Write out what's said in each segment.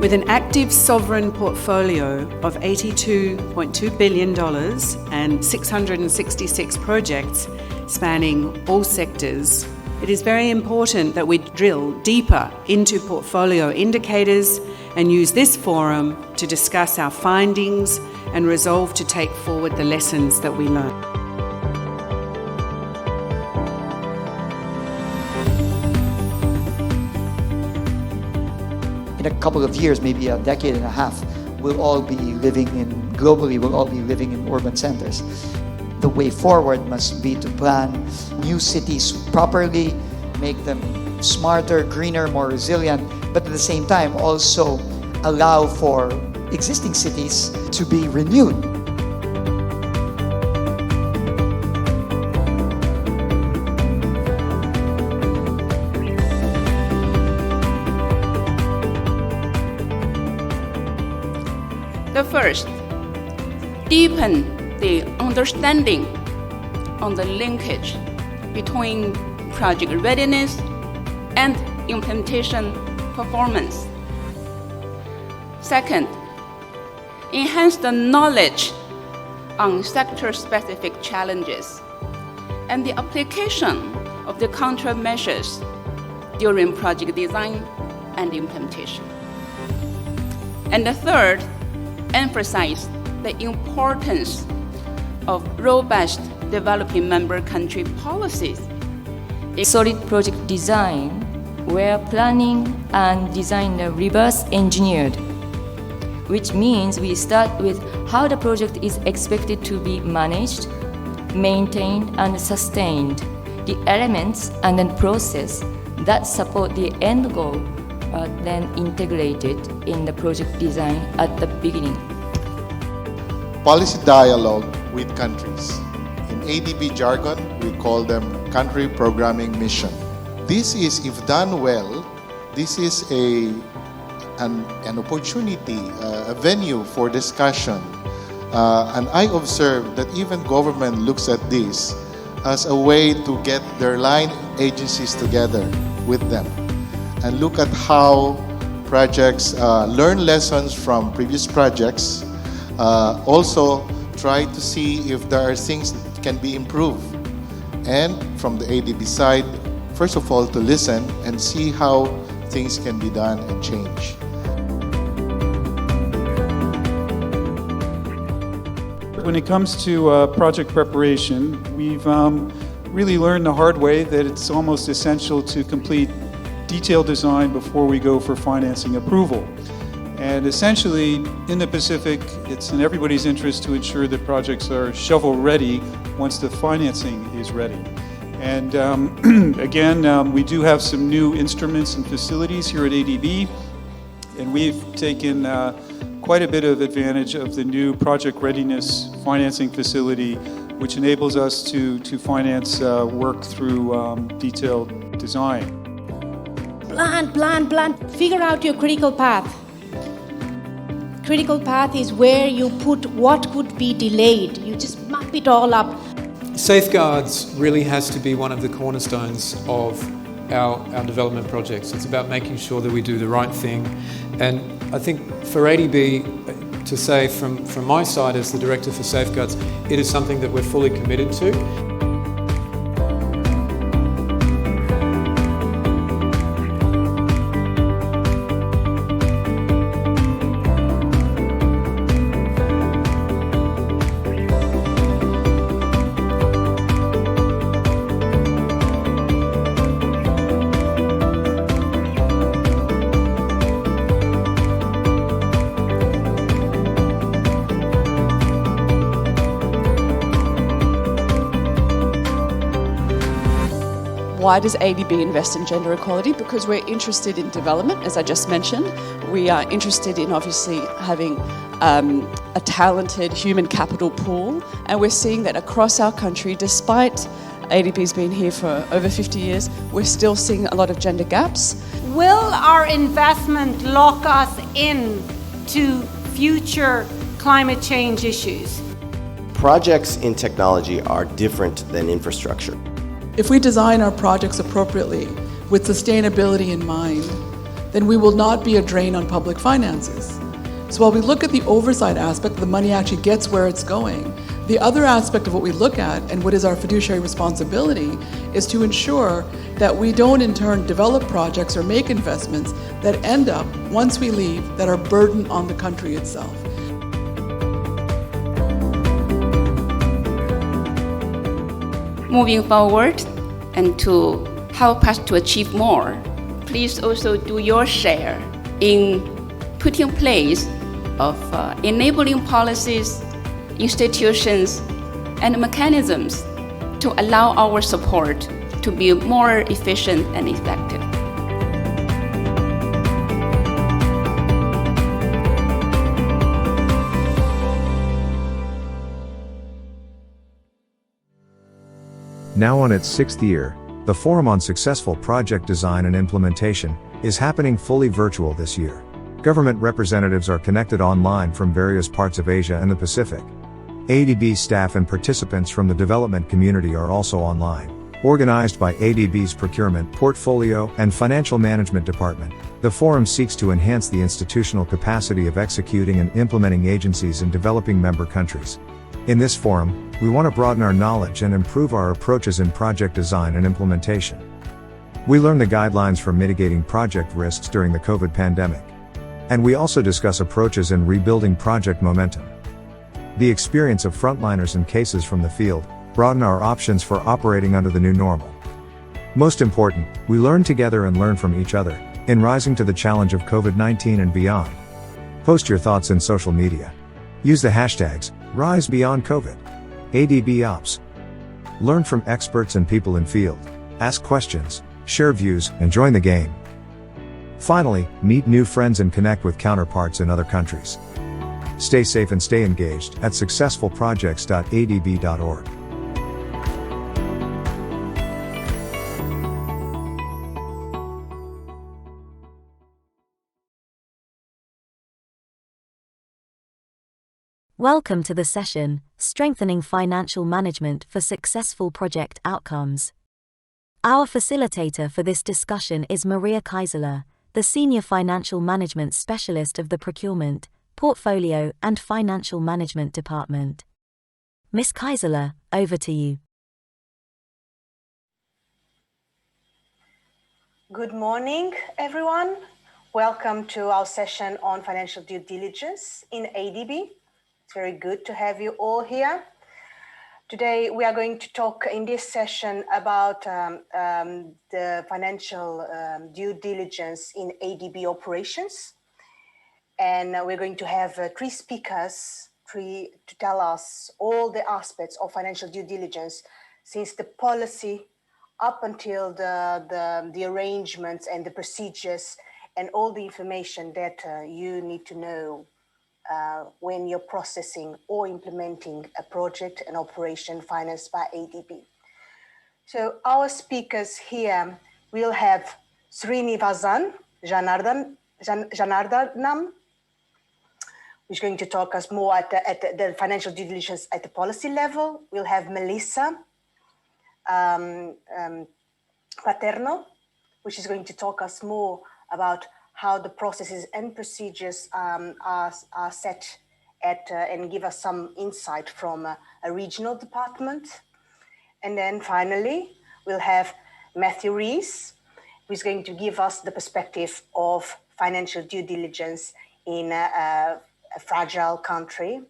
With an active sovereign portfolio of $82.2 billion and 666 projects spanning all sectors, it is very important that we drill deeper into portfolio indicators and use this forum to discuss our findings and resolve to take forward the lessons that we learn. In a couple of years, maybe a decade and a half, we'll all be living in urban centers. The way forward must be to plan new cities properly, make them smarter, greener, more resilient, but at the same time also allow for existing cities to be renewed. The first, deepen the understanding on the linkage between project readiness and implementation performance. Second, enhance the knowledge on sector-specific challenges and the application of the countermeasures during project design and implementation. And the third, emphasize the importance of robust developing member country policies. A solid project design where planning and design are reverse engineered, which means we start with how the project is expected to be managed, maintained, and sustained, the elements and then process that support the end goal are then integrated in the project design at the beginning. Policy dialogue with countries. In ADB jargon, we call them country programming mission. This is, if done well, this is an opportunity, a venue for discussion. And I observe that even government looks at this as a way to get their line agencies together with them and look at how projects learn lessons from previous projects. Also try to see if there are things that can be improved. And from the ADB side, first of all, to listen and see how things can be done and change. When it comes to project preparation, we've really learned the hard way that it's almost essential to complete detailed design before we go for financing approval. And essentially, in the Pacific, it's in everybody's interest to ensure that projects are shovel-ready once the financing is ready. And again, we do have some new instruments and facilities here at ADB, and we've taken quite a bit of advantage of the new project readiness financing facility, which enables us to finance work through detailed design. Plan. Figure out your critical path. Critical path is where you put what could be delayed. You just map it all up. Safeguards really has to be one of the cornerstones of our development projects. It's about making sure that we do the right thing. And I think for ADB, to say from my side as the Director for Safeguards, it is something that we're fully committed to. Why does ADB invest in gender equality? Because we're interested in development, as I just mentioned. We are interested in obviously having a talented human capital pool, and we're seeing that across our country, despite ADB's been here for over 50 years, we're still seeing a lot of gender gaps. Will our investment lock us in to future climate change issues? Projects in technology are different than infrastructure. If we design our projects appropriately with sustainability in mind, then we will not be a drain on public finances. So while we look at the oversight aspect, the money actually gets where it's going. The other aspect of what we look at and what is our fiduciary responsibility is to ensure that we don't in turn develop projects or make investments that end up, once we leave, that are burden on the country itself. Moving forward and to help us to achieve more, please also do your share in putting in place of enabling policies, institutions, and mechanisms to allow our support to be more efficient and effective. Now on its 6th year, the Forum on Successful Project Design and Implementation is happening fully virtual this year. Government representatives are connected online from various parts of Asia and the Pacific. ADB staff and participants from the development community are also online. Organized by ADB's Procurement, Portfolio, and Financial Management Department, the Forum seeks to enhance the institutional capacity of executing and implementing agencies in developing member countries. In this forum, we want to broaden our knowledge and improve our approaches in project design and implementation. We learn the guidelines for mitigating project risks during the COVID pandemic. And we also discuss approaches in rebuilding project momentum. The experience of frontliners and cases from the field broaden our options for operating under the new normal. Most important, we learn together and learn from each other in rising to the challenge of COVID-19 and beyond. Post your thoughts in social media. Use the hashtags #RiseBeyondCovid, ADBOps. Learn from experts and people in field. Ask questions, share views, and join the game. Finally, meet new friends and connect with counterparts in other countries. Stay safe and stay engaged at successfulprojects.adb.org. Welcome to the session, Strengthening Financial Management for Successful Project Outcomes. Our facilitator for this discussion is Maria Kaiserler, the Senior Financial Management Specialist of the Procurement, Portfolio and Financial Management Department. Ms. Kaiserler, over to you. Good morning, everyone. Welcome to our session on financial due diligence in ADB. It's very good to have you all here. Today, we are going to talk in this session about the financial due diligence in ADB operations. And we're going to have three speakers to tell us all the aspects of financial due diligence since the policy up until the arrangements and the procedures and all the information that you need to know when you're processing or implementing a project, an operation financed by ADB. So our speakers here will have Srinivasan Janardanam, who's going to talk us more at the financial due diligence at the policy level. We'll have Melissa Paterno, which is going to talk us more about how the processes and procedures are set at and give us some insight from a regional department. And then finally, we'll have Matthew Rees, who's going to give us the perspective of financial due diligence in a fragile country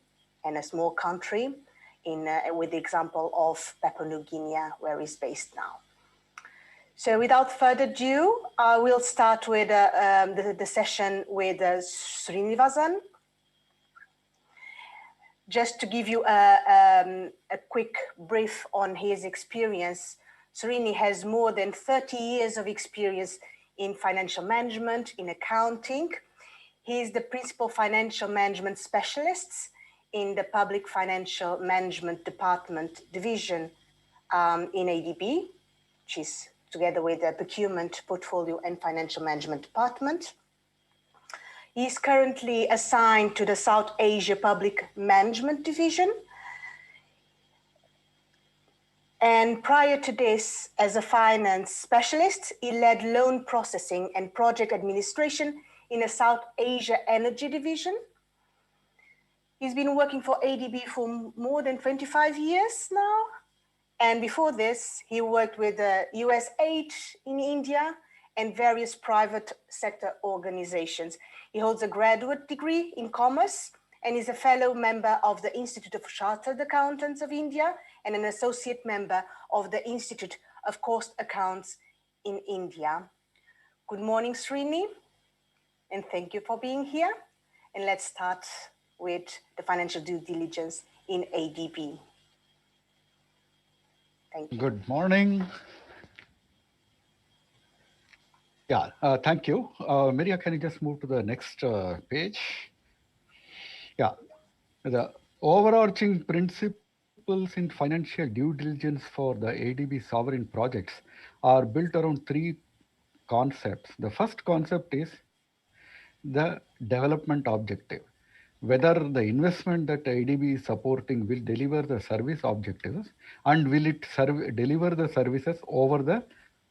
and a small country with the example of Papua New Guinea, where he's based now. So without further ado, we'll start with the session with Srinivasan. Just to give you a quick brief on his experience, Srini has more than 30 years of experience in financial management, in accounting. He is the principal financial management specialist in the Public Financial Management Department division in ADB, which is together with the Procurement, Portfolio and Financial Management Department. He is currently assigned to the South Asia Public Management Division. And prior to this, as a finance specialist, he led loan processing and project administration in a South Asia energy division. He's been working for ADB for more than 25 years now. And before this, he worked with USAID in India and various private sector organizations. He holds a graduate degree in commerce and is a fellow member of the Institute of Chartered Accountants of India and an associate member of the Institute of Cost Accounts in India. Good morning, Srini, and thank you for being here. And let's start with the financial due diligence in ADB. Thank you. Good morning. Yeah, thank you. Maria, can you just move to the next page? Yeah, the overarching principles in financial due diligence for the ADB sovereign projects are built around three concepts. The first concept is the development objective. Whether the investment that ADB is supporting will deliver the service objectives and will it deliver the services over the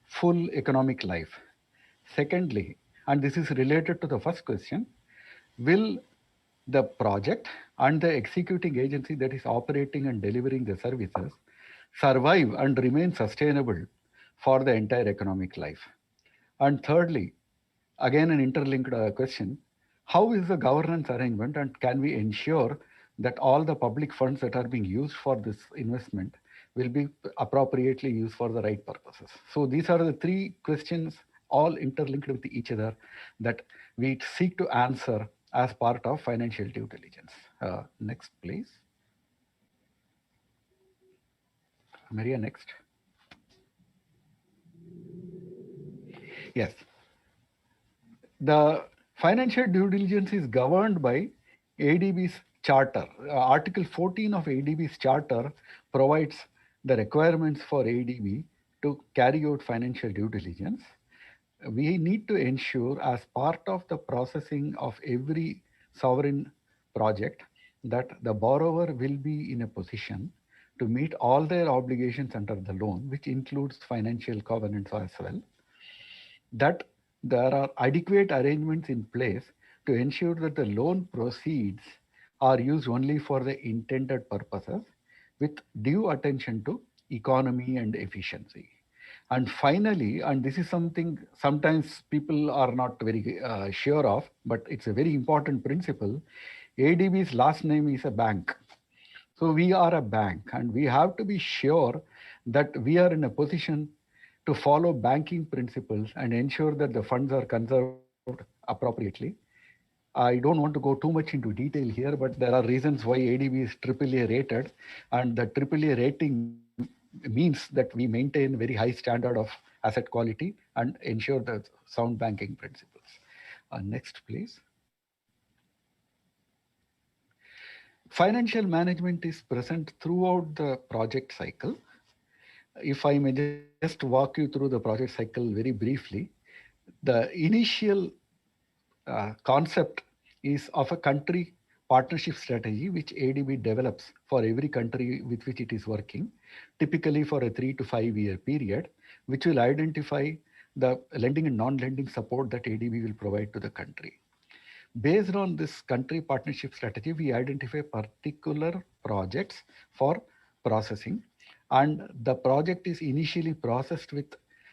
full economic life. Secondly, and this is related to the first question, will the project and the executing agency that is operating and delivering the services survive and remain sustainable for the entire economic life? And thirdly, again an interlinked question, how is the governance arrangement and can we ensure that all the public funds that are being used for this investment will be appropriately used for the right purposes? So these are the three questions all interlinked with each other that we seek to answer as part of financial due diligence. Next, please. Maria, next. Yes. The financial due diligence is governed by ADB's charter. Article 14 of ADB's charter provides the requirements for ADB to carry out financial due diligence. We need to ensure as part of the processing of every sovereign project that the borrower will be in a position to meet all their obligations under the loan, which includes financial covenants as well, that there are adequate arrangements in place to ensure that the loan proceeds are used only for the intended purposes with due attention to economy and efficiency. And finally, and this is something sometimes people are not very sure of, but it's a very important principle, ADB's last name is a bank. So we are a bank and we have to be sure that we are in a position to follow banking principles and ensure that the funds are conserved appropriately. I don't want to go too much into detail here, but there are reasons why ADB is AAA rated, and the AAA rating means that we maintain very high standard of asset quality and ensure the sound banking principles. Next, please. Financial management is present throughout the project cycle. If I may just walk you through the project cycle very briefly, the initial concept is of a country partnership strategy which ADB develops for every country with which it is working, typically for a 3 to 5 year period, which will identify the lending and non-lending support that ADB will provide to the country. Based on this country partnership strategy, we identify particular projects for processing, and the project is initially processed with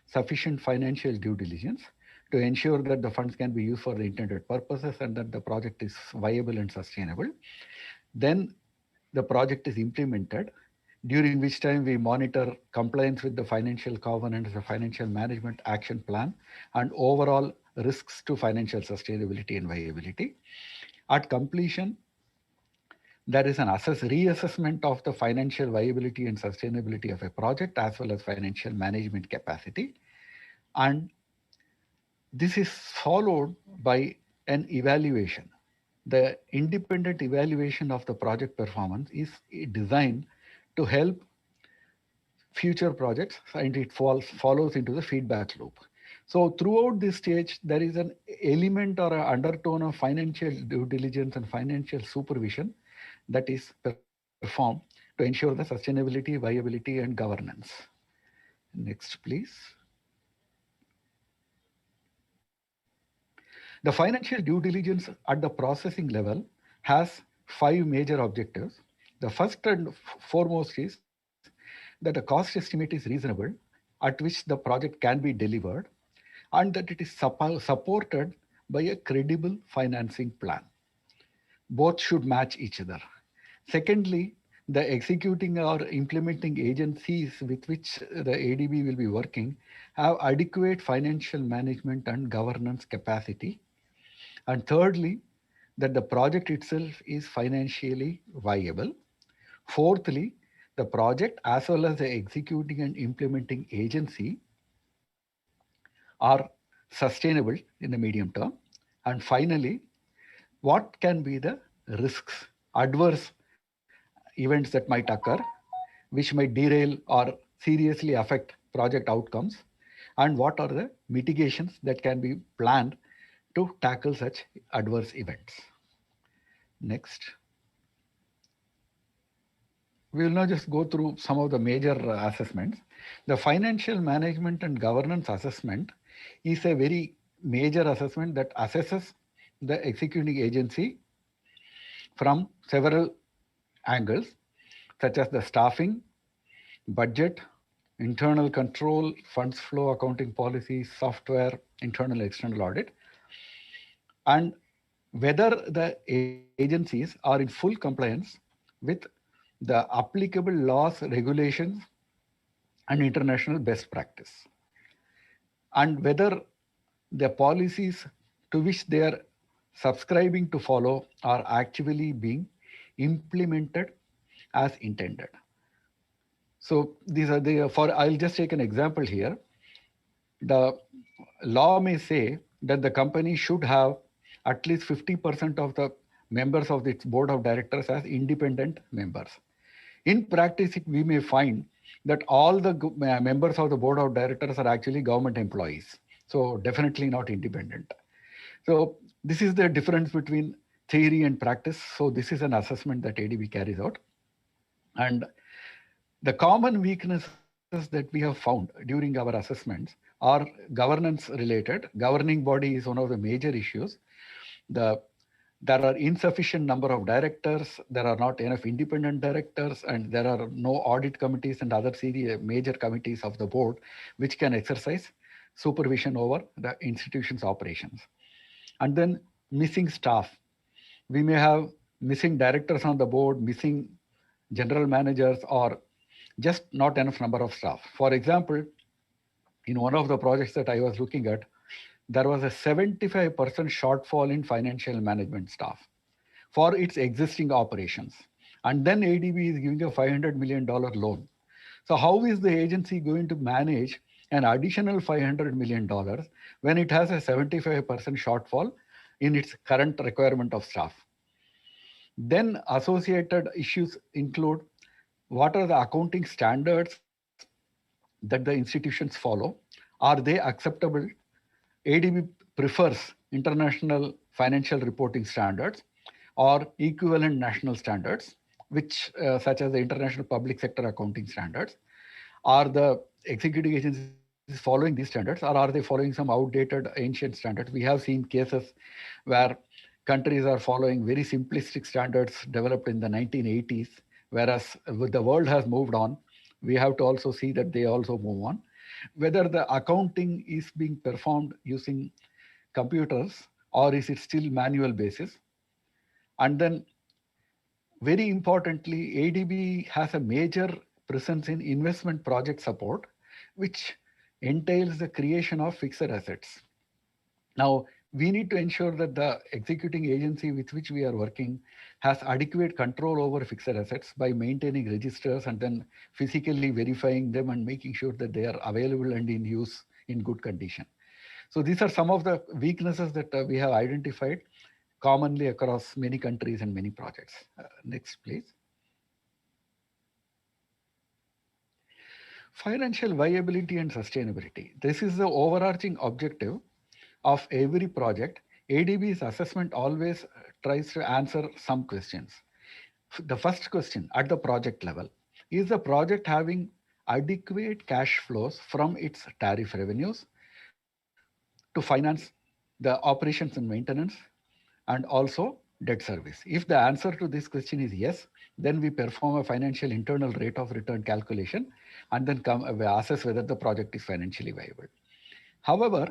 sufficient financial due diligence to ensure that the funds can be used for the intended purposes and that the project is viable and sustainable. Then the project is implemented, during which time we monitor compliance with the financial covenants, the financial management action plan, and overall risks to financial sustainability and viability. At completion, there is an reassessment of the financial viability and sustainability of a project as well as financial management capacity. And this is followed by an evaluation. The independent evaluation of the project performance is designed to help future projects, and it follows into the feedback loop. So throughout this stage, there is an element or an undertone of financial due diligence and financial supervision that is performed to ensure the sustainability, viability, and governance. Next, please. The financial due diligence at the processing level has 5 major objectives. The first and foremost is that the cost estimate is reasonable, at which the project can be delivered, and that it is supported by a credible financing plan. Both should match each other. Secondly, the executing or implementing agencies with which the ADB will be working have adequate financial management and governance capacity. And thirdly, that the project itself is financially viable. Fourthly, the project as well as the executing and implementing agency are sustainable in the medium term. And finally, what can be the risks, adverse events that might occur, which might derail or seriously affect project outcomes, and what are the mitigations that can be planned to tackle such adverse events. Next. We will now just go through some of the major assessments. The financial management and governance assessment is a very major assessment that assesses the executing agency from several angles, such as the staffing, budget, internal control, funds flow, accounting policies, software, internal external audit, and whether the agencies are in full compliance with the applicable laws, regulations, and international best practice, and whether the policies to which they are subscribing to follow are actually being implemented as intended. So these are I'll just take an example here. The law may say that the company should have at least 50% of the members of its board of directors as independent members. In practice, we may find that all the members of the board of directors are actually government employees. So definitely not independent. So this is the difference between theory and practice. So this is an assessment that ADB carries out. And the common weaknesses that we have found during our assessments are governance related. Governing body is one of the major issues. There are insufficient number of directors, there are not enough independent directors, and there are no audit committees and other major committees of the board which can exercise supervision over the institution's operations. And then missing staff. We may have missing directors on the board, missing general managers, or just not enough number of staff. For example, in one of the projects that I was looking at, there was a 75% shortfall in financial management staff for its existing operations. And then ADB is giving a $500 million loan. So how is the agency going to manage an additional $500 million when it has a 75% shortfall in its current requirement of staff? Then associated issues include what are the accounting standards that the institutions follow? Are they acceptable? ADB prefers international financial reporting standards or equivalent national standards, which such as the international public sector accounting standards. Are the executive agencies following these standards, or are they following some outdated ancient standards? We have seen cases where countries are following very simplistic standards developed in the 1980s, whereas the world has moved on. We have to also see that they also move on. Whether the accounting is being performed using computers or is it still manual basis. And then very importantly, ADB has a major presence in investment project support, which entails the creation of fixed assets. Now, we need to ensure that the executing agency with which we are working has adequate control over fixed assets by maintaining registers and then physically verifying them and making sure that they are available and in use in good condition. So these are some of the weaknesses that we have identified commonly across many countries and many projects. Next, please. Financial viability and sustainability. This is the overarching objective of every project. ADB's assessment always tries to answer some questions. the first question at the project level, is the project having adequate cash flows from its tariff revenues to finance the operations and maintenance and also debt service? If the answer to this question is yes, then we perform a financial internal rate of return calculation and then assess whether the project is financially viable. However,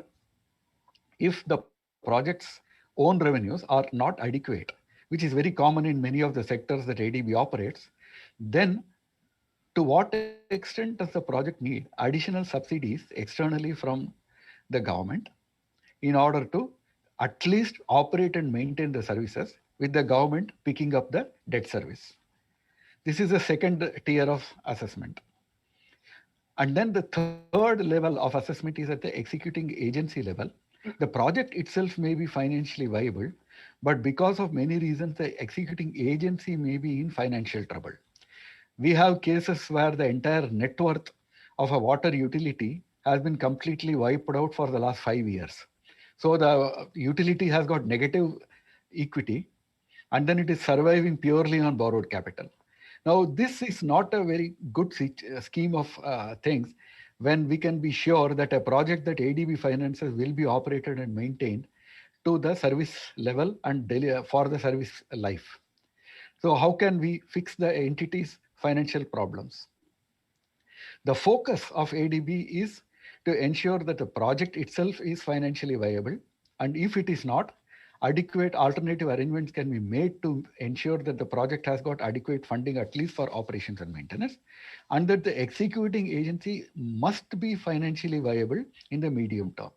if the project's own revenues are not adequate, which is very common in many of the sectors that ADB operates, then to what extent does the project need additional subsidies externally from the government in order to at least operate and maintain the services, with the government picking up the debt service? This is the second tier of assessment. And then the third level of assessment is at the executing agency level. The project itself may be financially viable, but because of many reasons, the executing agency may be in financial trouble. We have cases where the entire net worth of a water utility has been completely wiped out for the last 5 years. So the utility has got negative equity, and then it is surviving purely on borrowed capital. Now, this is not a very good scheme of things when we can be sure that a project that ADB finances will be operated and maintained to the service level and for the service life. So how can we fix the entity's financial problems? The focus of ADB is to ensure that the project itself is financially viable, and if it is not, adequate alternative arrangements can be made to ensure that the project has got adequate funding, at least for operations and maintenance, and that the executing agency must be financially viable in the medium term.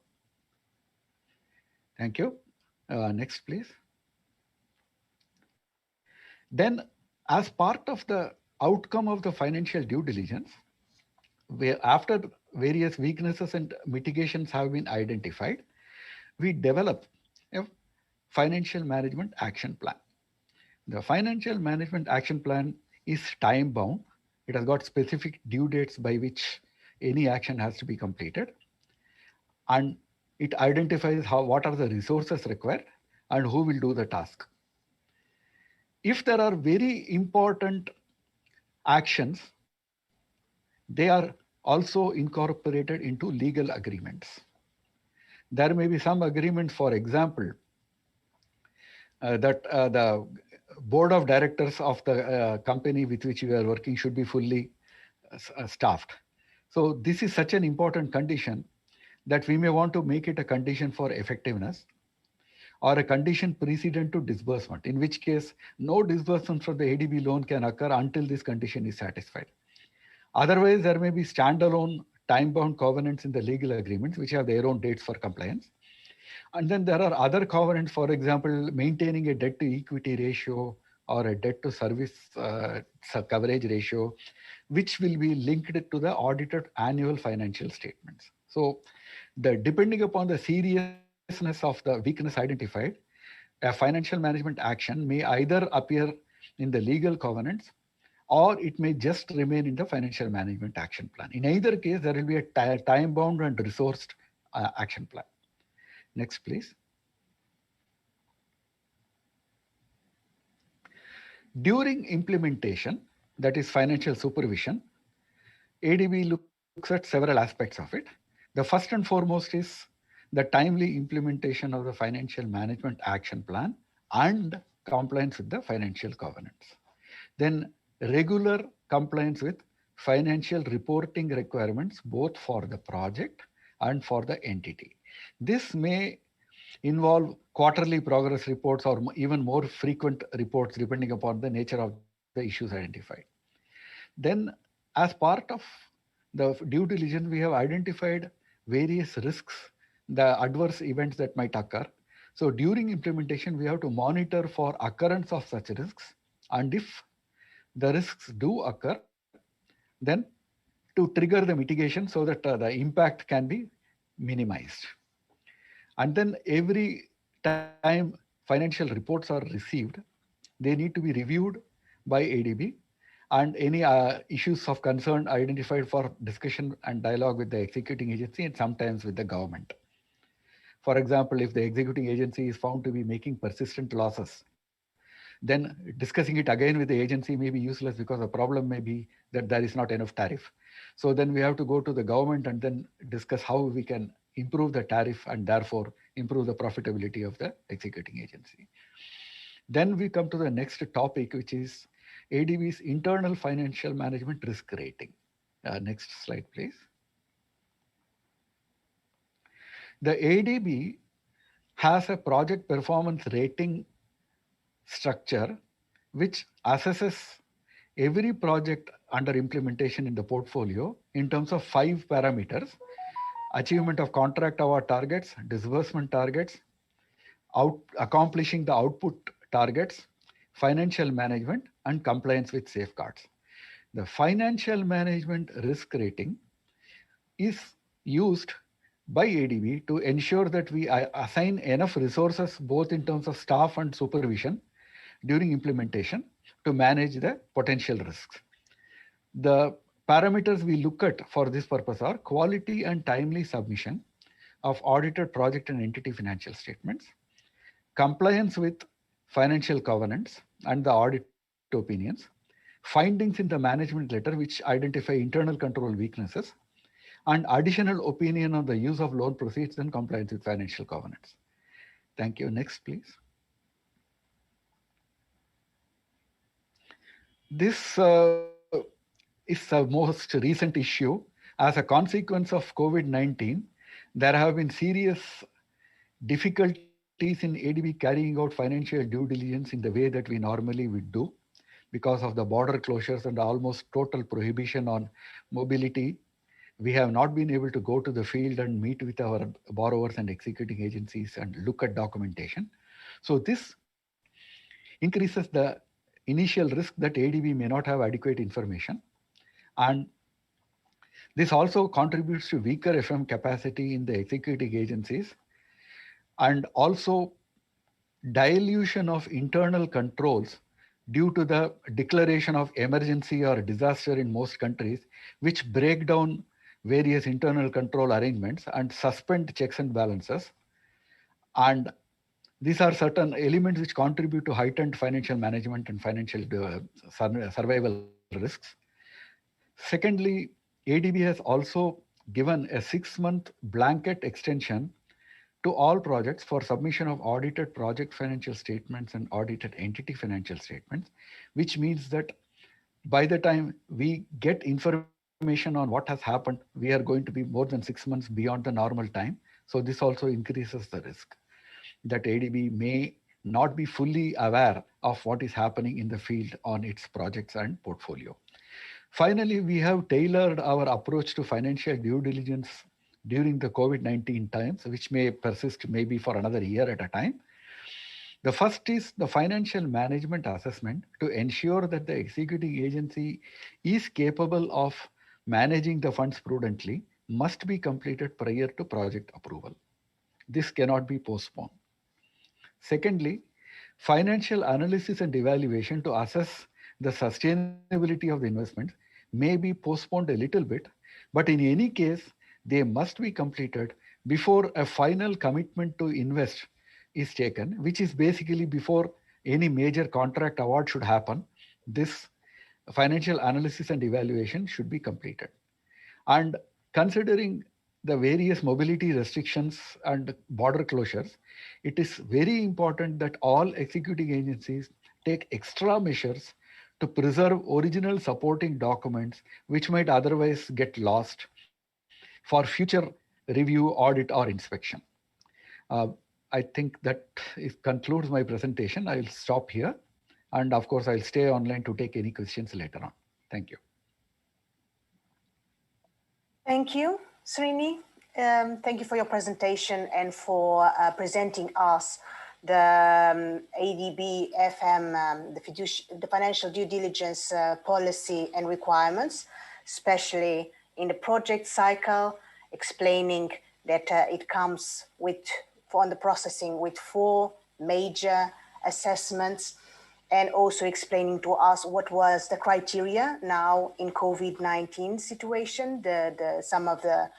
Thank you. Next, please. Then, as part of the outcome of the financial due diligence, after various weaknesses and mitigations have been identified, we develop a financial management action plan. The financial management action plan is time bound. It has got specific due dates by which any action has to be completed, and it identifies what are the resources required and who will do the task. If there are very important actions, they are also incorporated into legal agreements. There may be some agreements, for example, that the board of directors of the company with which we are working should be fully staffed. So this is such an important condition that we may want to make it a condition for effectiveness or a condition precedent to disbursement, in which case no disbursement from the ADB loan can occur until this condition is satisfied. Otherwise, there may be standalone time-bound covenants in the legal agreements which have their own dates for compliance. And then there are other covenants, for example, maintaining a debt to equity ratio or a debt to service coverage ratio, which will be linked to the audited annual financial statements. So depending upon the seriousness of the weakness identified, a financial management action may either appear in the legal covenants or it may just remain in the financial management action plan. In either case, there will be a time-bound and resourced action plan. Next, please. During implementation, that is financial supervision, ADB looks at several aspects of it. The first and foremost is the timely implementation of the financial management action plan and compliance with the financial covenants. Then regular compliance with financial reporting requirements, both for the project and for the entity. This may involve quarterly progress reports or even more frequent reports depending upon the nature of the issues identified. Then, as part of the due diligence, we have identified various risks, the adverse events that might occur. So during implementation, we have to monitor for occurrence of such risks, and if the risks do occur, then to trigger the mitigation so that the impact can be minimized. And then every time financial reports are received, they need to be reviewed by ADB, and any issues of concern identified for discussion and dialogue with the executing agency and sometimes with the government. For example, if the executing agency is found to be making persistent losses, then discussing it again with the agency may be useless because the problem may be that there is not enough tariff. So then we have to go to the government and then discuss how we can improve the tariff and therefore improve the profitability of the executing agency. Then we come to the next topic, which is ADB's internal financial management risk rating. Next slide, please. The ADB has a project performance rating structure which assesses every project under implementation in the portfolio in terms of 5 parameters: achievement of contract award targets, disbursement targets, accomplishing the output targets, financial management, and compliance with safeguards. The financial management risk rating is used by ADB to ensure that we assign enough resources, both in terms of staff and supervision, during implementation to manage the potential risks. The parameters we look at for this purpose are quality and timely submission of audited project and entity financial statements, compliance with financial covenants and the audit opinions, findings in the management letter which identify internal control weaknesses, and additional opinion on the use of loan proceeds and compliance with financial covenants. Thank you. Next, please. This is the most recent issue. As a consequence of COVID-19, there have been serious difficulties in ADB carrying out financial due diligence in the way that we normally would do because of the border closures and almost total prohibition on mobility. We have not been able to go to the field and meet with our borrowers and executing agencies and look at documentation. So this increases the initial risk that ADB may not have adequate information. And this also contributes to weaker FM capacity in the executing agencies and also dilution of internal controls due to the declaration of emergency or disaster in most countries, which break down various internal control arrangements and suspend checks and balances. And these are certain elements which contribute to heightened financial management and financial survival risks. Secondly, ADB has also given a 6-month blanket extension to all projects for submission of audited project financial statements and audited entity financial statements, which means that by the time we get information on what has happened, we are going to be more than 6 months beyond the normal time. So this also increases the risk that ADB may not be fully aware of what is happening in the field on its projects and portfolio. Finally, we have tailored our approach to financial due diligence during the COVID-19 times, which may persist maybe for another year at a time. The first is the financial management assessment to ensure that the executing agency is capable of managing the funds prudently must be completed prior to project approval. This cannot be postponed. Secondly, financial analysis and evaluation to assess the sustainability of the investment may be postponed a little bit, but in any case, they must be completed before a final commitment to invest is taken, which is basically before any major contract award should happen. This financial analysis and evaluation should be completed. And considering the various mobility restrictions and border closures, it is very important that all executing agencies take extra measures to preserve original supporting documents which might otherwise get lost for future review, audit, or inspection. I think that concludes my presentation. I'll stop here. And of course, I'll stay online to take any questions later on. Thank you. Thank you, Srini. Thank you for your presentation and for presenting us the ADB FM, the financial due diligence policy and requirements, especially in the project cycle, explaining that it comes with, on the processing, with 4 major assessments, and also explaining to us what was the criteria now in COVID-19 situation, some of the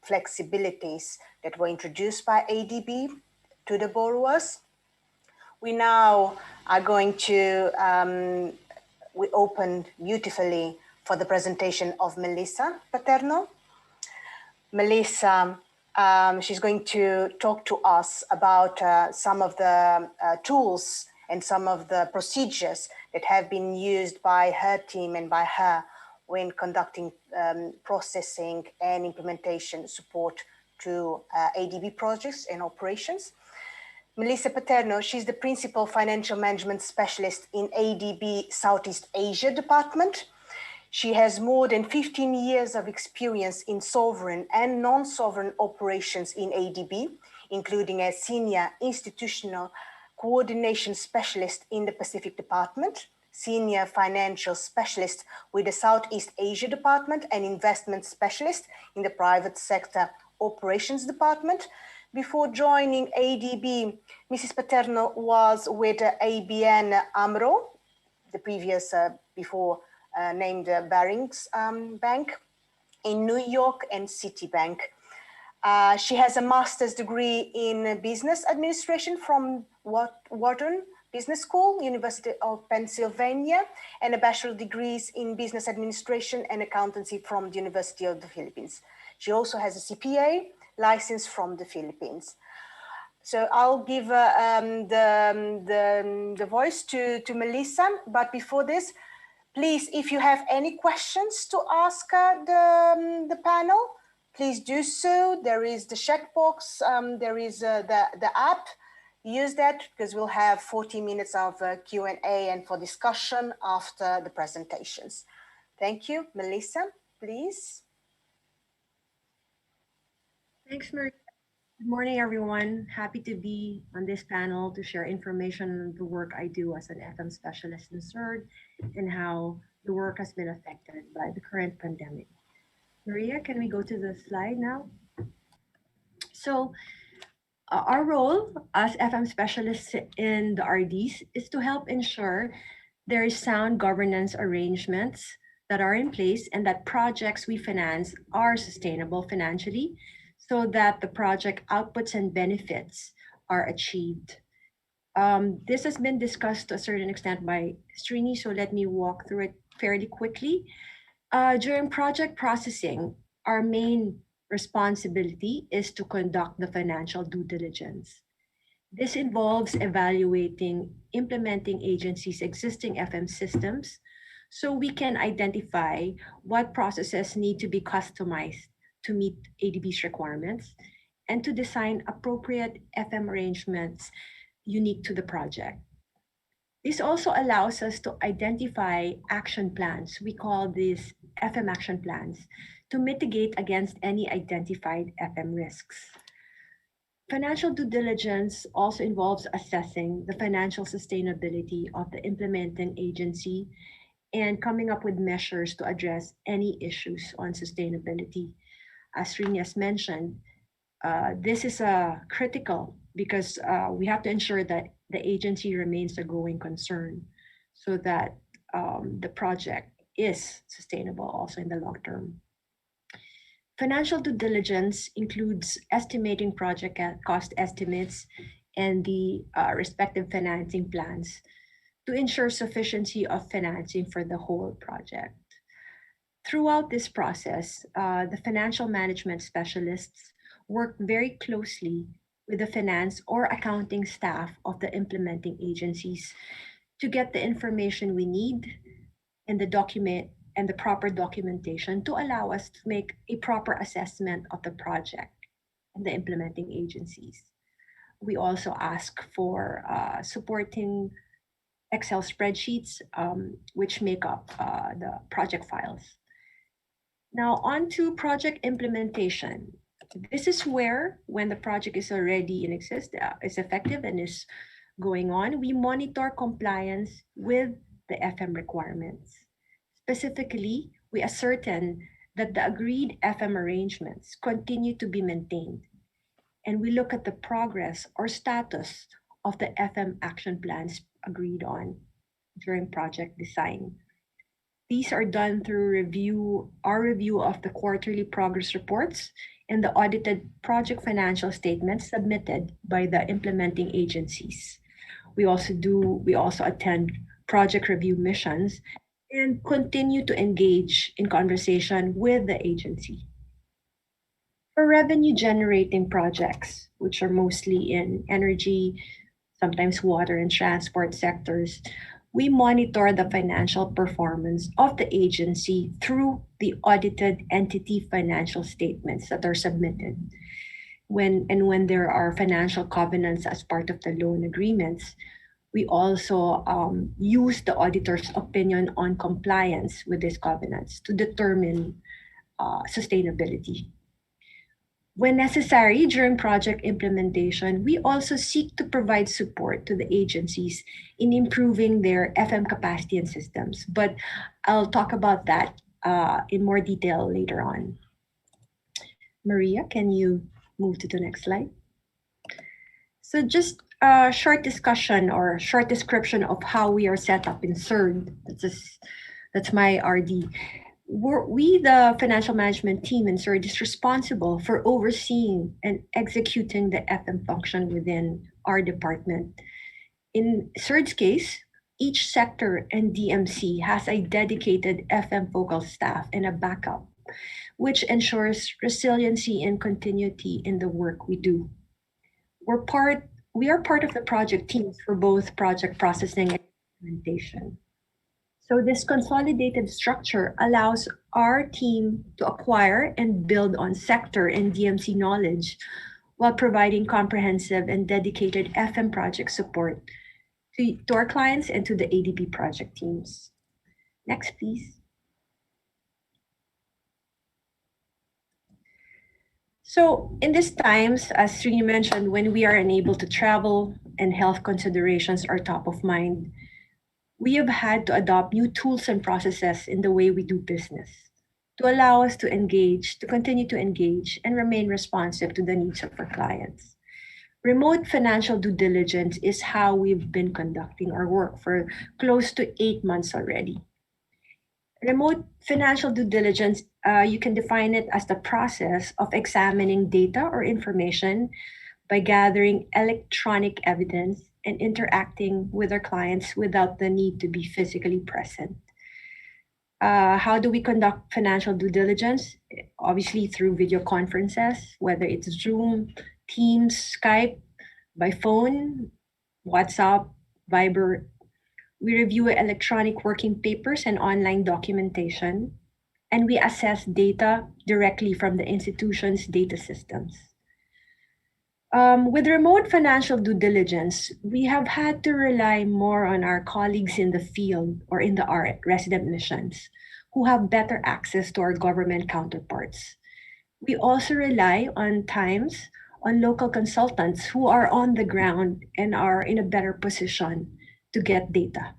flexibilities that were introduced by ADB to the borrowers. We now are going to, we opened beautifully for the presentation of Melissa Paterno. Melissa, she's going to talk to us about some of the tools and some of the procedures that have been used by her team and by her when conducting processing and implementation support to ADB projects and operations. Melissa Paterno, she's the Principal Financial Management Specialist in ADB Southeast Asia Department. She has more than 15 years of experience in sovereign and non-sovereign operations in ADB, including as Senior Institutional Coordination Specialist in the Pacific Department, Senior Financial Specialist with the Southeast Asia Department, and Investment Specialist in the Private Sector Operations Department. Before joining ADB, Mrs. Paterno was with ABN AMRO, the previous, before named Barings Bank, in New York, and Citibank. She has a master's degree in business administration from Wharton Business School, University of Pennsylvania, and a bachelor degrees in business administration and accountancy from the University of the Philippines. She also has a CPA license from the Philippines. So I'll give the voice to Melissa, but before this, please, if you have any questions to ask the panel, please do so. There is the checkbox, there is the app. Use that because we'll have 40 minutes of Q&A and for discussion after the presentations. Thank you. Melissa, please. Thanks, Maria. Good morning, everyone. Happy to be on this panel to share information on the work I do as an FM specialist in CERD and how the work has been affected by the current pandemic. Maria, can we go to the slide now? So our role as FM specialists in the RDs is to help ensure there is sound governance arrangements that are in place and that projects we finance are sustainable financially, so that the project outputs and benefits are achieved. This has been discussed to a certain extent by Srini, so let me walk through it fairly quickly. During project processing, our main responsibility is to conduct the financial due diligence. This involves evaluating implementing agencies' existing FM systems so we can identify what processes need to be customized to meet ADB's requirements and to design appropriate FM arrangements unique to the project. This also allows us to identify action plans. We call these FM action plans to mitigate against any identified FM risks. Financial due diligence also involves assessing the financial sustainability of the implementing agency and coming up with measures to address any issues on sustainability. As Srini has mentioned, this is critical because we have to ensure that the agency remains a going concern so that the project is sustainable also in the long term. Financial due diligence includes estimating project cost estimates and the respective financing plans to ensure sufficiency of financing for the whole project. Throughout this process, the financial management specialists work very closely with the finance or accounting staff of the implementing agencies to get the information we need and the document and the proper documentation to allow us to make a proper assessment of the project and the implementing agencies. We also ask for supporting Excel spreadsheets, which make up the project files. Now on to project implementation. This is where, when the project is already in existence, is effective and is going on, we monitor compliance with the FM requirements. Specifically, we ascertain that the agreed FM arrangements continue to be maintained, and we look at the progress or status of the FM action plans agreed on during project design. These are done through our review of the quarterly progress reports and the audited project financial statements submitted by the implementing agencies. We also attend project review missions and continue to engage in conversation with the agency. For revenue generating projects, which are mostly in energy, sometimes water and transport sectors, we monitor the financial performance of the agency through the audited entity financial statements that are submitted. When there are financial covenants as part of the loan agreements, we also use the auditor's opinion on compliance with these covenants to determine sustainability. When necessary, during project implementation, we also seek to provide support to the agencies in improving their FM capacity and systems. But I'll talk about that in more detail later on. Maria, can you move to the next slide? So just a short discussion or short description of how we are set up in CERD. That's my RD. We, the financial management team in CERD, is responsible for overseeing and executing the FM function within our department. In CERD's case, each sector and DMC has a dedicated FM focal staff and a backup, which ensures resiliency and continuity in the work we do. We are part of the project teams for both project processing and implementation. So this consolidated structure allows our team to acquire and build on sector and DMC knowledge while providing comprehensive and dedicated FM project support to our clients and to the ADB project teams. Next, please. So in these times, as Srini mentioned, when we are unable to travel and health considerations are top of mind, we have had to adopt new tools and processes in the way we do business to allow us to continue to engage and remain responsive to the needs of our clients. Remote financial due diligence is how we've been conducting our work for close to 8 months already. Remote financial due diligence, you can define it as the process of examining data or information by gathering electronic evidence and interacting with our clients without the need to be physically present. How do we conduct financial due diligence? Obviously through video conferences, whether it's Zoom, Teams, Skype, by phone, WhatsApp, Viber. We review electronic working papers and online documentation, and we assess data directly from the institution's data systems. With remote financial due diligence, we have had to rely more on our colleagues in the field or in our resident missions who have better access to our government counterparts. We also rely on times on local consultants who are on the ground and are in a better position to get data.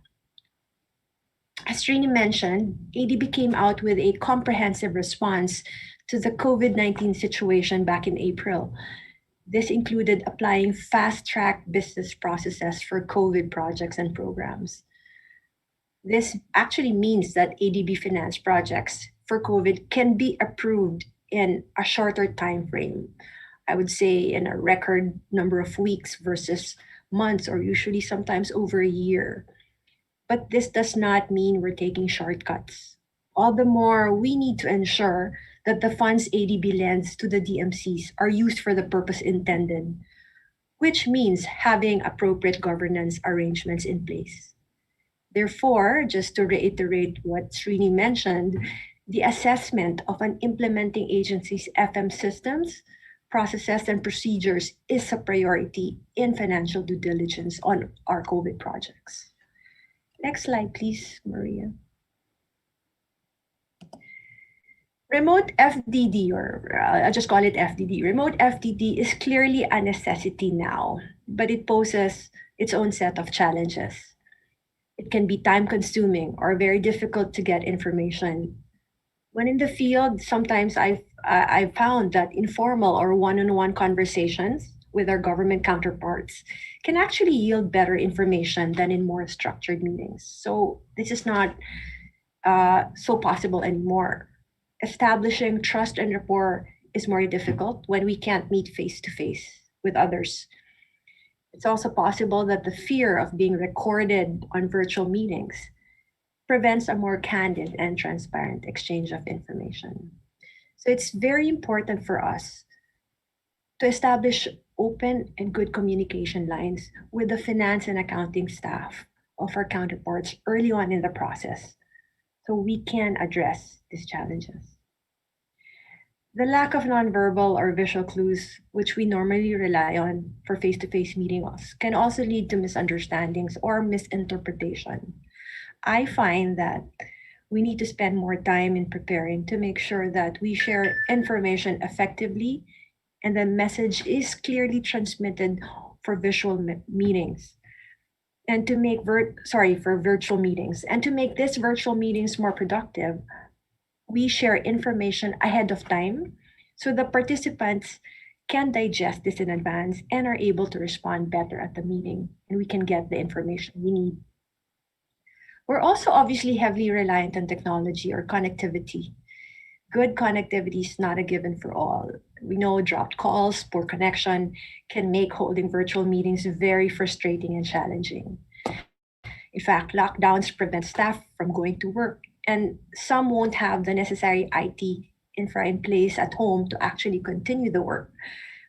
As Srini mentioned, ADB came out with a comprehensive response to the COVID-19 situation back in April. This included applying fast-track business processes for COVID projects and programs. This actually means that ADB finance projects for COVID can be approved in a shorter time frame. I would say in a record number of weeks versus months, or usually sometimes over a year. But this does not mean we're taking shortcuts. All the more, we need to ensure that the funds ADB lends to the DMCs are used for the purpose intended, which means having appropriate governance arrangements in place. Therefore, just to reiterate what Srini mentioned, the assessment of an implementing agency's FM systems, processes, and procedures is a priority in financial due diligence on our COVID projects. Next slide, please, Maria. Remote FDD, or I'll just call it FDD. Remote FDD is clearly a necessity now, but it poses its own set of challenges. It can be time-consuming or very difficult to get information. When in the field, sometimes I've found that informal or one-on-one conversations with our government counterparts can actually yield better information than in more structured meetings. So this is not so possible anymore. Establishing trust and rapport is more difficult when we can't meet face-to-face with others. It's also possible that the fear of being recorded on virtual meetings prevents a more candid and transparent exchange of information. So it's very important for us to establish open and good communication lines with the finance and accounting staff of our counterparts early on in the process so we can address these challenges. The lack of nonverbal or visual clues, which we normally rely on for face-to-face meetings, can also lead to misunderstandings or misinterpretation. I find that we need to spend more time in preparing to make sure that we share information effectively and the message is clearly transmitted for visual meetings and to make for virtual meetings. And to make these virtual meetings more productive, we share information ahead of time so the participants can digest this in advance and are able to respond better at the meeting, and we can get the information we need. We're also obviously heavily reliant on technology or connectivity. Good connectivity is not a given for all. We know dropped calls, poor connection can make holding virtual meetings very frustrating and challenging. In fact, lockdowns prevent staff from going to work, and some won't have the necessary IT infra in place at home to actually continue the work.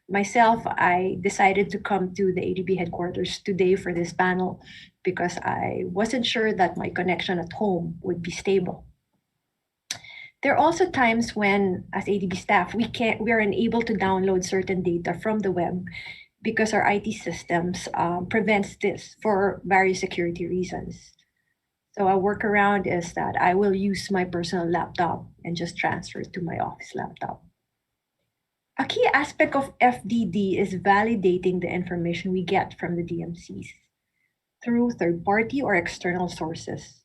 Myself, I decided to come to the ADB headquarters today for this panel because I wasn't sure that my connection at home would be stable. There are also times when, as ADB staff, we are unable to download certain data from the web because our IT systems prevents this for various security reasons. So a workaround is that I will use my personal laptop and just transfer it to my office laptop. A key aspect of FDD is validating the information we get from the DMCs through third-party or external sources.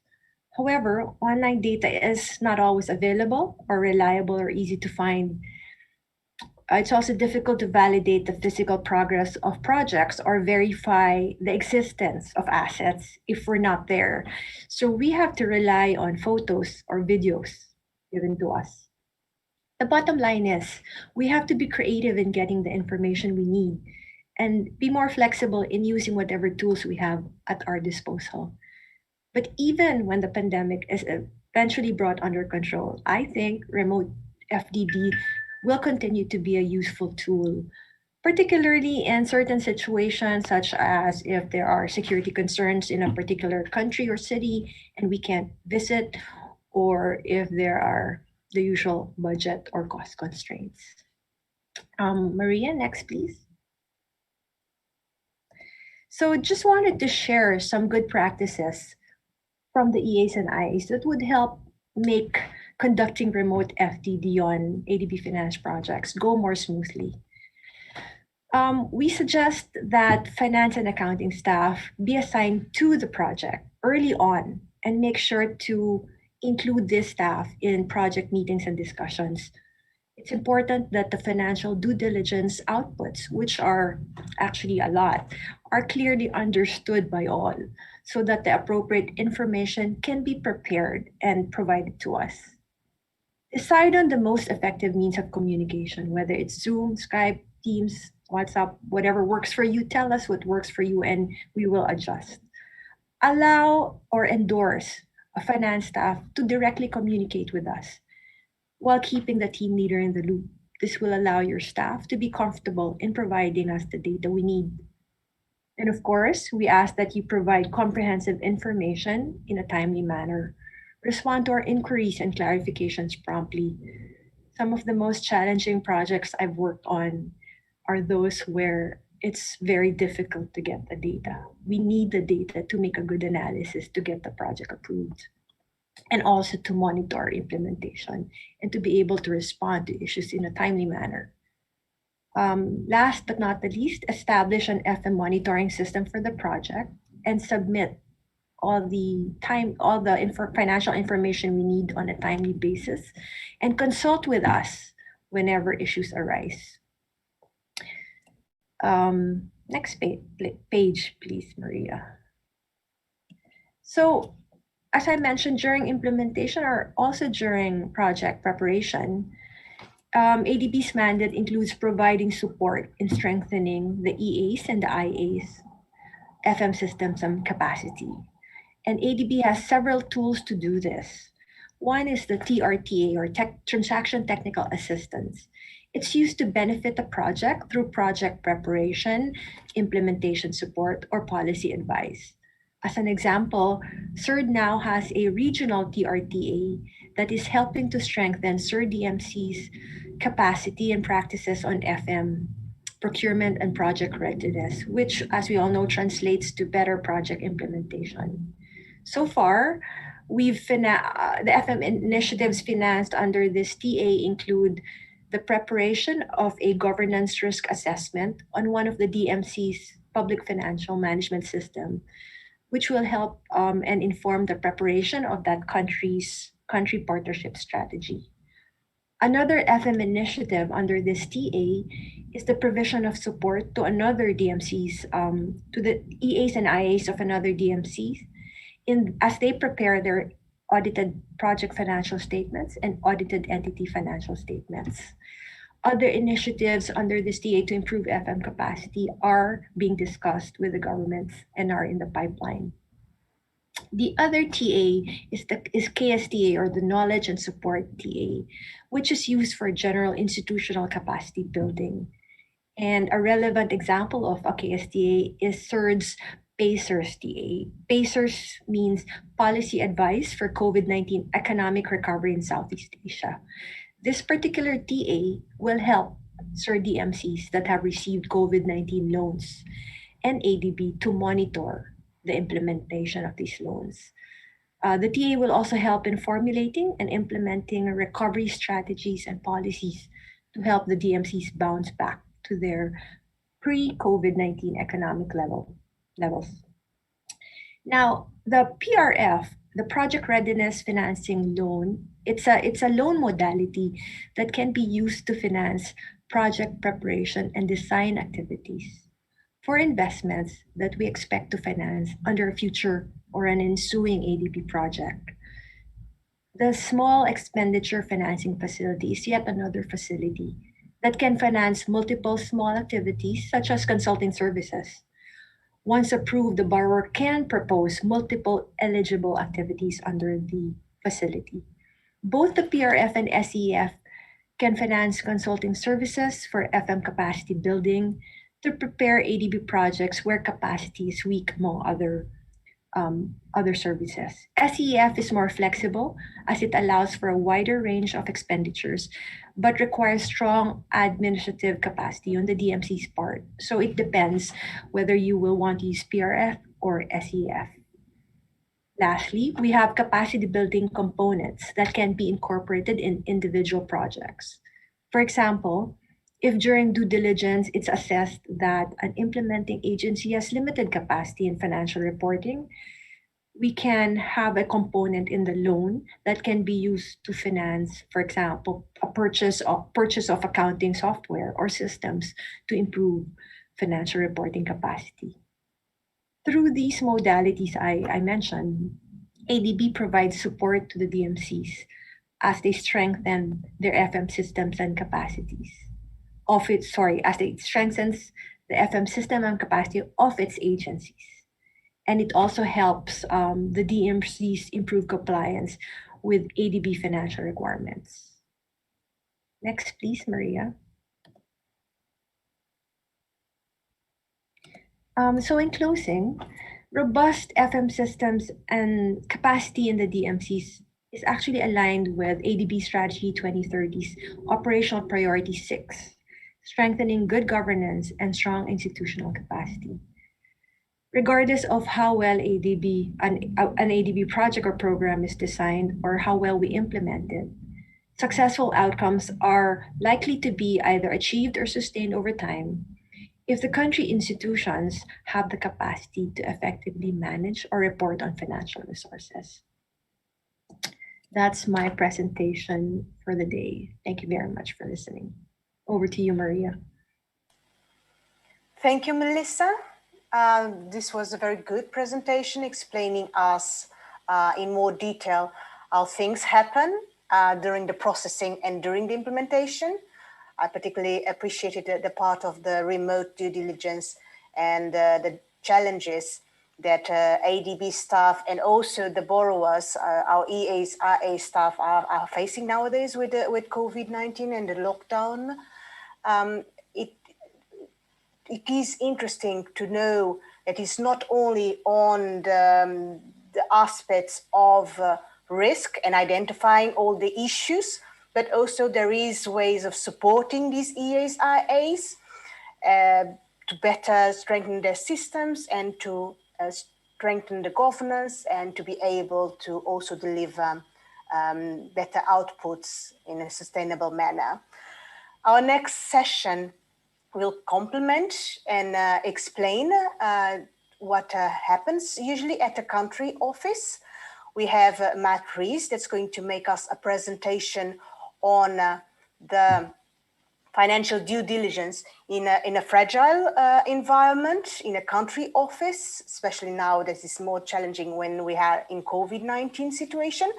However, online data is not always available or reliable or easy to find. It's also difficult to validate the physical progress of projects or verify the existence of assets if we're not there. So we have to rely on photos or videos given to us. The bottom line is we have to be creative in getting the information we need and be more flexible in using whatever tools we have at our disposal. But even when the pandemic is eventually brought under control, I think remote FDD will continue to be a useful tool, particularly in certain situations, such as if there are security concerns in a particular country or city and we can't visit, or if there are the usual budget or cost constraints. Maria, next, please. So just wanted to share some good practices from the EAs and IAs that would help make conducting remote FDD on ADB finance projects go more smoothly. We suggest that finance and accounting staff be assigned to the project early on and make sure to include this staff in project meetings and discussions. It's important that the financial due diligence outputs, which are actually a lot, are clearly understood by all so that the appropriate information can be prepared and provided to us. Decide on the most effective means of communication, whether it's Zoom, Skype, Teams, WhatsApp, whatever works for you. Tell us what works for you and we will adjust. Allow or endorse a finance staff to directly communicate with us while keeping the team leader in the loop. This will allow your staff to be comfortable in providing us the data we need. And of course, we ask that you provide comprehensive information in a timely manner. Respond to our inquiries and clarifications promptly. Some of the most challenging projects I've worked on are those where it's very difficult to get the data. We need the data to make a good analysis to get the project approved, and also to monitor implementation and to be able to respond to issues in a timely manner. Last but not the least, establish an FM monitoring system for the project and submit all the financial information we need on a timely basis, and consult with us whenever issues arise. Next page, please, Maria. So, as I mentioned, during implementation or also during project preparation, ADB's mandate includes providing support in strengthening the EAs and the IAs FM systems capacity. And ADB has several tools to do this. One is the TRTA, or Transaction Technical Assistance. It's used to benefit the project through project preparation, implementation support, or policy advice. As an example, CERD now has a regional TRTA that is helping to strengthen CERD DMC's capacity and practices on FM procurement and project readiness, which, as we all know, translates to better project implementation. So far, the FM initiatives financed under this TA include the preparation of a governance risk assessment on one of the DMC's public financial management system, which will help and inform the preparation of that country partnership strategy. Another FM initiative under this TA is the provision of support to another DMCs, to the EAs and IAs of another DMCs, as they prepare their audited project financial statements and audited entity financial statements. Other initiatives under this TA to improve FM capacity are being discussed with the governments and are in the pipeline. The other TA is KSTA, or the Knowledge and Support TA, which is used for general institutional capacity building. And a relevant example of a KSTA is CERD's PACERS TA. PACERS means Policy Advice for COVID-19 Economic Recovery in Southeast Asia. This particular TA will help CERD DMCs that have received COVID-19 loans and ADB to monitor the implementation of these loans. The TA will also help in formulating and implementing recovery strategies and policies to help the DMCs bounce back to their pre-COVID-19 economic levels. Now, the PRF, the Project Readiness Financing Loan, it's a loan modality that can be used to finance project preparation and design activities for investments that we expect to finance under a future or an ensuing ADB project. The Small Expenditure Financing Facility is yet another facility that can finance multiple small activities such as consulting services. Once approved, the borrower can propose multiple eligible activities under the facility. Both the PRF and SEF can finance consulting services for FM capacity building to prepare ADB projects where capacity is weak, among other services. SEF is more flexible as it allows for a wider range of expenditures, but requires strong administrative capacity on the DMC's part. So it depends whether you will want to use PRF or SEF. Lastly, we have capacity building components that can be incorporated in individual projects. For example, if during due diligence it's assessed that an implementing agency has limited capacity in financial reporting, we can have a component in the loan that can be used to finance, for example, a purchase of accounting software or systems to improve financial reporting capacity. Through these modalities I mentioned, ADB provides support to the DMCs as they strengthen their FM systems and capacities. As it strengthens the FM system and capacity of its agencies. And it also helps the DMCs improve compliance with ADB financial requirements. Next, please, Maria. So in closing, robust FM systems and capacity in the DMCs is actually aligned with ADB Strategy 2030's Operational Priority 6, strengthening good governance and strong institutional capacity. Regardless of how well an ADB project or program is designed or how well we implement it, successful outcomes are likely to be either achieved or sustained over time if the country institutions have the capacity to effectively manage or report on financial resources. That's my presentation for the day. Thank you very much for listening. Over to you, Maria. Thank you, Melissa. This was a very good presentation explaining us in more detail how things happen during the processing and during the implementation. I particularly appreciated the part of the remote due diligence and the challenges that ADB staff and also the borrowers, our EAs, RA staff are facing nowadays with COVID-19 and the lockdown. It is interesting to know that it's not only on the aspects of risk and identifying all the issues, but also there is ways of supporting these EAs, RAs to better strengthen their systems and to strengthen the governance and to be able to also deliver better outputs in a sustainable manner. Our next session will complement and explain what happens usually at the country office. We have Matt Rees that's going to make us a presentation on the financial due diligence in a fragile environment in a country office, especially now that is more challenging when we are in COVID-19 situation.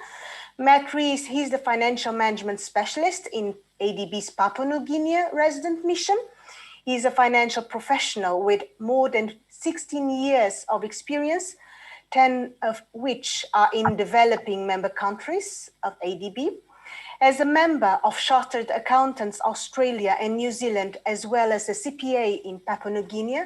Matt Rees, he's the financial management specialist in ADB's Papua New Guinea resident mission. He's a financial professional with more than 16 years of experience, 10 of which are in developing member countries of ADB. As a member of Chartered Accountants Australia and New Zealand, as well as a CPA in Papua New Guinea,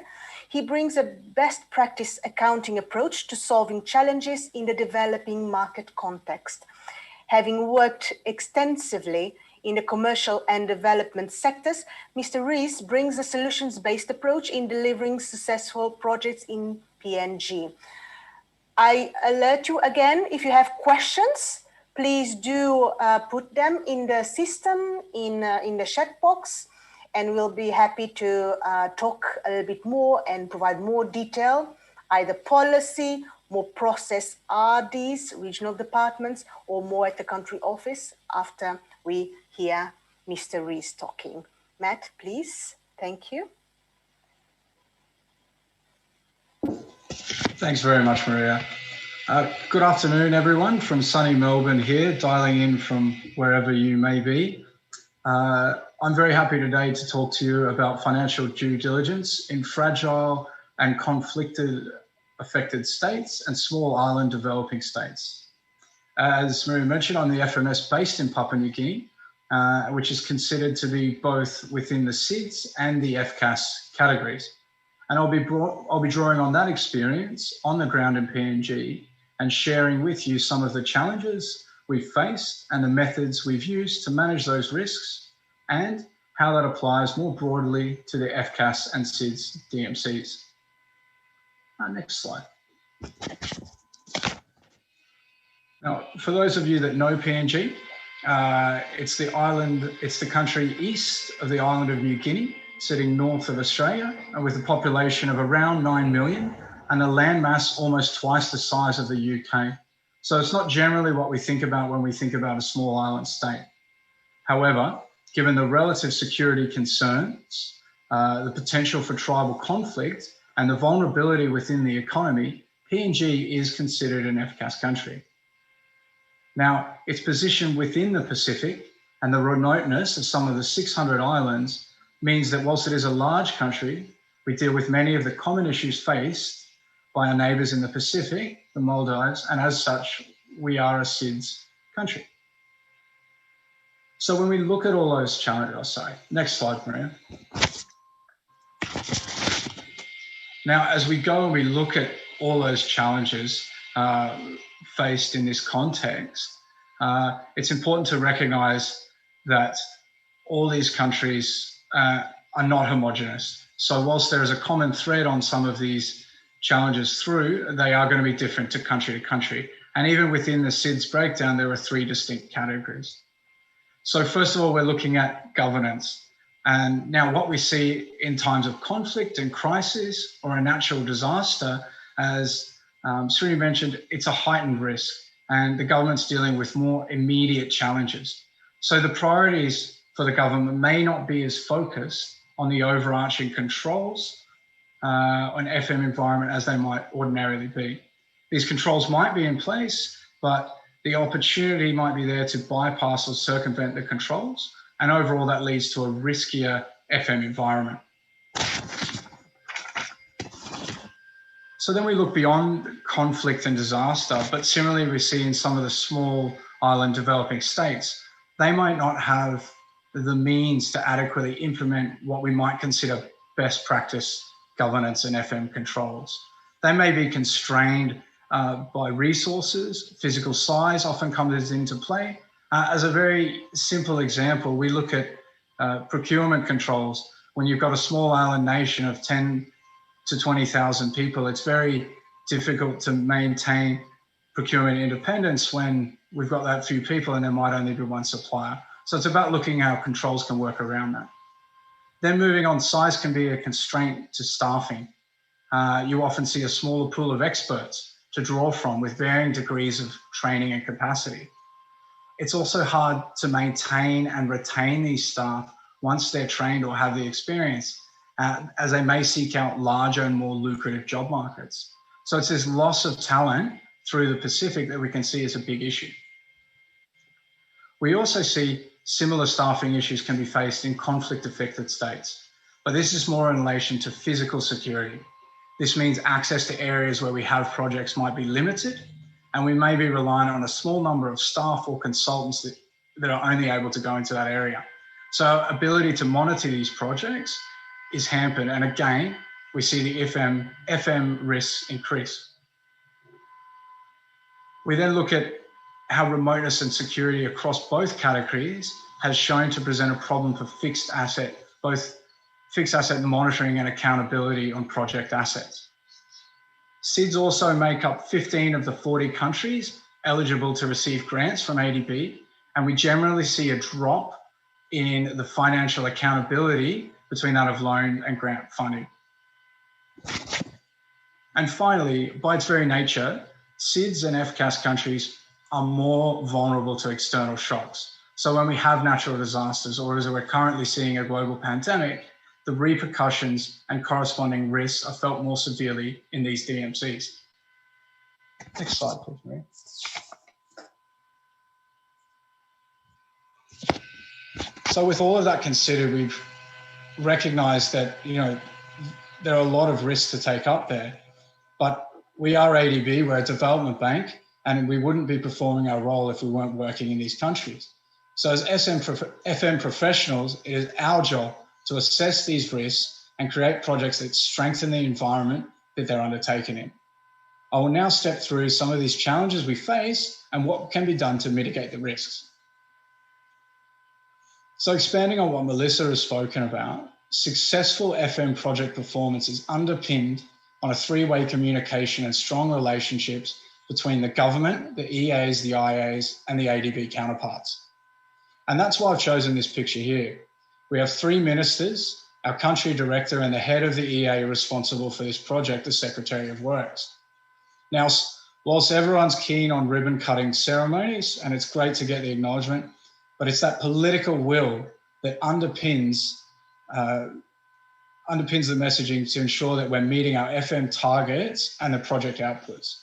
he brings a best practice accounting approach to solving challenges in the developing market context. Having worked extensively in the commercial and development sectors, Mr. Rees brings a solutions-based approach in delivering successful projects in PNG. I alert you again, if you have questions, please do put them in the system, in the chat box, and we'll be happy to talk a little bit more and provide more detail, either policy, more process RDs, regional departments, or more at the country office after we hear Mr. Rees talking. Matt, please. Thank you. Thanks very much, Maria. Good afternoon, everyone, from sunny Melbourne here, dialing in from wherever you may be. I'm very happy today to talk to you about financial due diligence in fragile and conflicted affected states and small island developing states. As Maria mentioned, I'm the FMS based in Papua New Guinea, which is considered to be both within the SIDS and the FCAS categories. And I'll be drawing on that experience on the ground in PNG and sharing with you some of the challenges we've faced and the methods we've used to manage those risks and how that applies more broadly to the FCAS and SIDS DMCs. Next slide. Now, for those of you that know PNG, it's the country east of the island of New Guinea, sitting north of Australia, and with a population of around 9 million and a landmass almost twice the size of the UK. So it's not generally what we think about when we think about a small island state. However, given the relative security concerns, the potential for tribal conflict, and the vulnerability within the economy, PNG is considered an FCAS country. Now, its position within the Pacific and the remoteness of some of the 600 islands means that whilst it is a large country, we deal with many of the common issues faced by our neighbours in the Pacific, the Maldives, and as such, we are a SIDS country. So when we look at all those challenges, next slide, Maria. Now, as we go and we look at all those challenges faced in this context, it's important to recognise that all these countries are not homogenous. So whilst there is a common thread on some of these challenges through, they are going to be different to country. And even within the SIDS breakdown, there are 3 distinct categories. So first of all, we're looking at governance. And now what we see in times of conflict and crisis or a natural disaster, as Sri mentioned, it's a heightened risk and the government's dealing with more immediate challenges. So the priorities for the government may not be as focused on the overarching controls on FM environment as they might ordinarily be. These controls might be in place, but the opportunity might be there to bypass or circumvent the controls, and overall that leads to a riskier FM environment. So then we look beyond conflict and disaster, but similarly we see in some of the small island developing states, they might not have the means to adequately implement what we might consider best practice governance and FM controls. They may be constrained by resources, physical size often comes into play. As a very simple example, we look at procurement controls. When you've got a small island nation of 10 to 20,000 people, it's very difficult to maintain procurement independence when we've got that few people and there might only be one supplier. So it's about looking how controls can work around that. Then moving on, size can be a constraint to staffing. You often see a smaller pool of experts to draw from with varying degrees of training and capacity. It's also hard to maintain and retain these staff once they're trained or have the experience, as they may seek out larger and more lucrative job markets. So it's this loss of talent through the Pacific that we can see as a big issue. We also see similar staffing issues can be faced in conflict-affected states, but this is more in relation to physical security. This means access to areas where we have projects might be limited, and we may be reliant on a small number of staff or consultants that are only able to go into that area. So ability to monitor these projects is hampered, and again, we see the FM risks increase. We then look at how remoteness and security across both categories has shown to present a problem for both fixed asset monitoring and accountability on project assets. SIDS also make up 15 of the 40 countries eligible to receive grants from ADB, and we generally see a drop in the financial accountability between that of loan and grant funding. And finally, by its very nature, SIDS and FCAS countries are more vulnerable to external shocks. So when we have natural disasters, or as we're currently seeing a global pandemic, the repercussions and corresponding risks are felt more severely in these DMCs. Next slide, please, Maria. So with all of that considered, we've recognized that, there are a lot of risks to take up there, but we are ADB, we're a development bank, and we wouldn't be performing our role if we weren't working in these countries. So as FM professionals, it is our job to assess these risks and create projects that strengthen the environment that they're undertaken in. I will now step through some of these challenges we face and what can be done to mitigate the risks. So expanding on what Melissa has spoken about, successful FM project performance is underpinned on a three-way communication and strong relationships between the government, the EAs, the IAs, and the ADB counterparts. And that's why I've chosen this picture here. We have three ministers, our country director, and the head of the EA responsible for this project, the Secretary of Works. Now, whilst everyone's keen on ribbon cutting ceremonies, and it's great to get the acknowledgement, but it's that political will that underpins the messaging to ensure that we're meeting our FM targets and the project outputs.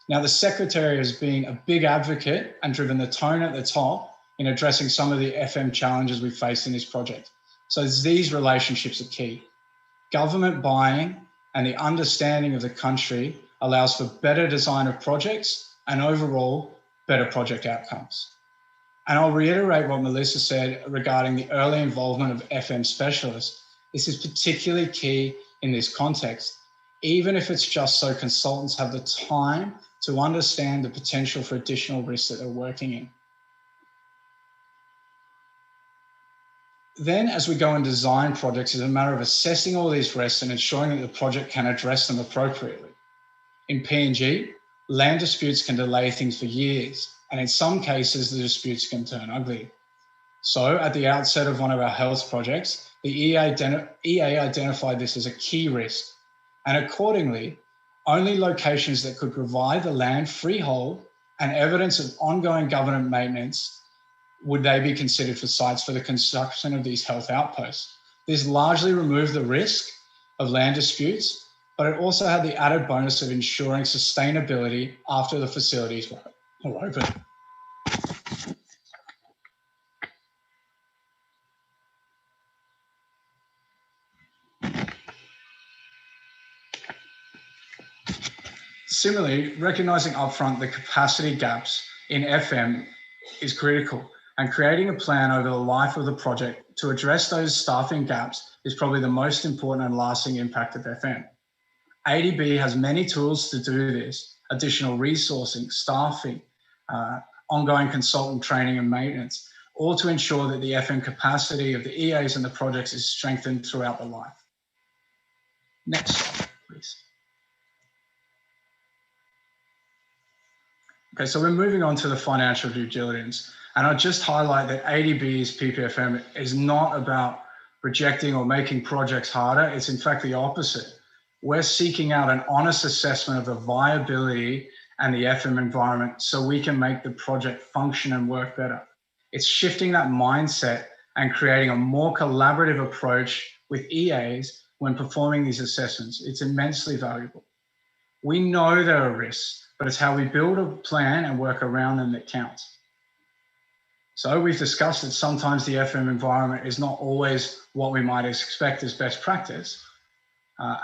Now, the Secretary has been a big advocate and driven the tone at the top in addressing some of the FM challenges we face in this project. So these relationships are key. Government buying and the understanding of the country allows for better design of projects and overall better project outcomes. And I'll reiterate what Melissa said regarding the early involvement of FM specialists. This is particularly key in this context, even if it's just so consultants have the time to understand the potential for additional risks that they're working in. Then, as we go and design projects, it's a matter of assessing all these risks and ensuring that the project can address them appropriately. In PNG, land disputes can delay things for years, and in some cases, the disputes can turn ugly. So, at the outset of one of our health projects, the EA identified this as a key risk, and accordingly, only locations that could provide the land freehold and evidence of ongoing government maintenance would they be considered for sites for the construction of these health outposts. This largely removed the risk of land disputes, but it also had the added bonus of ensuring sustainability after the facilities were open. Similarly, recognizing upfront the capacity gaps in FM is critical, and creating a plan over the life of the project to address those staffing gaps is probably the most important and lasting impact of FM. ADB has many tools to do this: additional resourcing, staffing, ongoing consultant training and maintenance, all to ensure that the FM capacity of the EAs and the projects is strengthened throughout the life. Next slide, please. Okay, so we're moving on to the financial due diligence. And I'll just highlight that ADB's PPFM is not about rejecting or making projects harder. It's in fact the opposite. We're seeking out an honest assessment of the viability and the FM environment so we can make the project function and work better. It's shifting that mindset and creating a more collaborative approach with EAs when performing these assessments. It's immensely valuable. We know there are risks, but it's how we build a plan and work around them that counts. So we've discussed that sometimes the FM environment is not always what we might expect as best practice.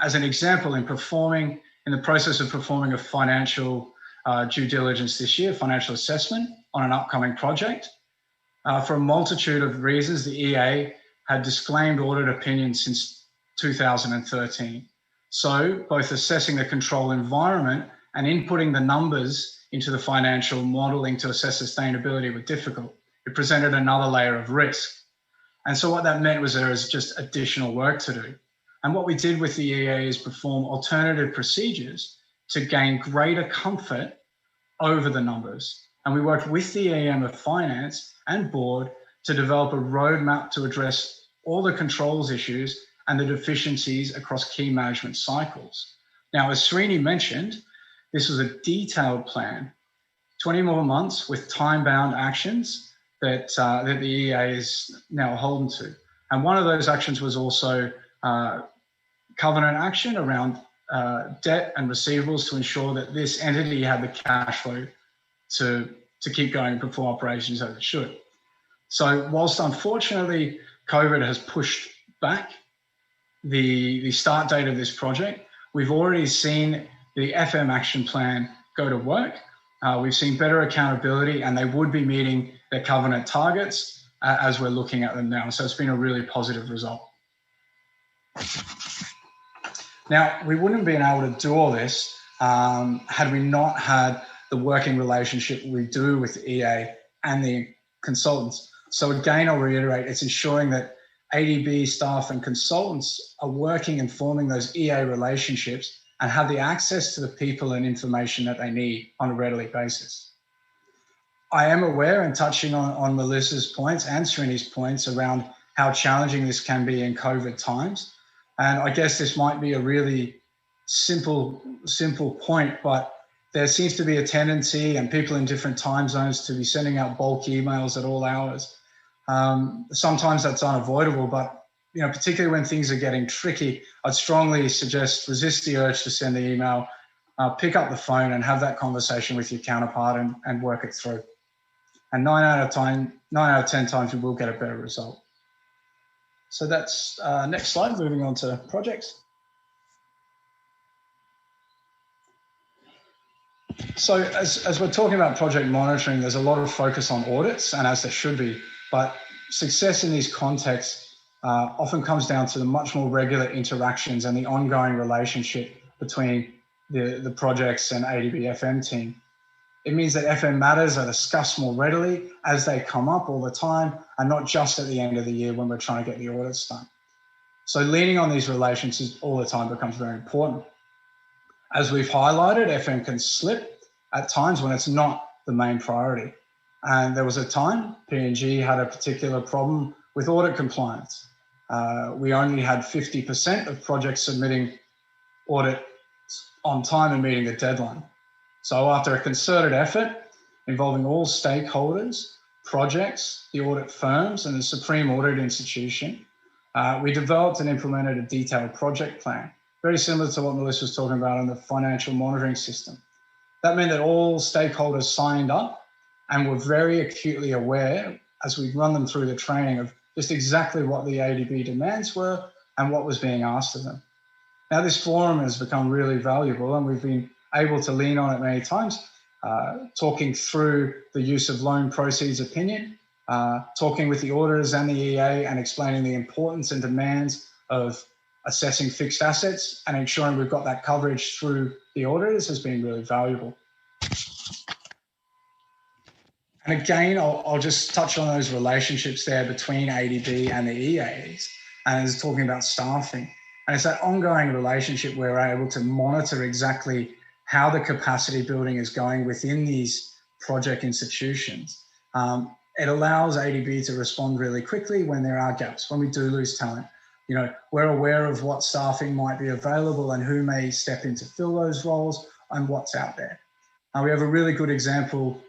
As an example, in the process of performing a financial due diligence this year, financial assessment on an upcoming project, for a multitude of reasons, the EA had disclaimed audit opinions since 2013. So both assessing the control environment and inputting the numbers into the financial modeling to assess sustainability were difficult. It presented another layer of risk. And so what that meant was there was just additional work to do. And what we did with the EA is perform alternative procedures to gain greater comfort over the numbers. And we worked with the EM of Finance and Board to develop a roadmap to address all the controls issues and the deficiencies across key management cycles. Now, as Srini mentioned, this was a detailed plan, 20 more months with time-bound actions that the EA is now holden to. And one of those actions was also covenant action around debt and receivables to ensure that this entity had the cash flow to keep going and perform operations as it should. So whilst unfortunately COVID has pushed back the start date of this project, we've already seen the FM action plan go to work. We've seen better accountability, and they would be meeting their covenant targets as we're looking at them now. So it's been a really positive result. Now, we wouldn't have been able to do all this had we not had the working relationship we do with EA and the consultants. So again, I'll reiterate, it's ensuring that ADB staff and consultants are working and forming those EA relationships and have the access to the people and information that they need on a regular basis. I am aware, and touching on Melissa's points and Srini's points around how challenging this can be in COVID times. And I guess this might be a really simple point, but there seems to be a tendency, and people in different time zones, to be sending out bulk emails at all hours. Sometimes that's unavoidable, but particularly when things are getting tricky, I'd strongly suggest resist the urge to send the email, pick up the phone and have that conversation with your counterpart and work it through. And 9 out of 10 times you will get a better result. So that's next slide, moving on to projects. So as we're talking about project monitoring, there's a lot of focus on audits, and as there should be, but success in these contexts often comes down to the much more regular interactions and the ongoing relationship between the projects and ADB FM team. It means that FM matters are discussed more readily as they come up all the time, and not just at the end of the year when we're trying to get the audits done. So leaning on these relationships all the time becomes very important. As we've highlighted, FM can slip at times when it's not the main priority. And there was a time P&G had a particular problem with audit compliance. We only had 50% of projects submitting audit on time and meeting the deadline. So after a concerted effort involving all stakeholders, projects, the audit firms, and the Supreme Audit Institution, we developed and implemented a detailed project plan, very similar to what Melissa was talking about in the financial monitoring system. That meant that all stakeholders signed up and were very acutely aware, as we run them through the training, of just exactly what the ADB demands were and what was being asked of them. Now, this forum has become really valuable, and we've been able to lean on it many times, talking through the use of loan proceeds opinion, talking with the auditors and the EA and explaining the importance and demands of assessing fixed assets and ensuring we've got that coverage through the auditors has been really valuable. And again, I'll just touch on those relationships there between ADB and the EAs, and it's talking about staffing. And it's that ongoing relationship where we're able to monitor exactly how the capacity building is going within these project institutions. It allows ADB to respond really quickly when there are gaps, when we do lose talent. You know, we're aware of what staffing might be available and who may step in to fill those roles and what's out there. We have a really good example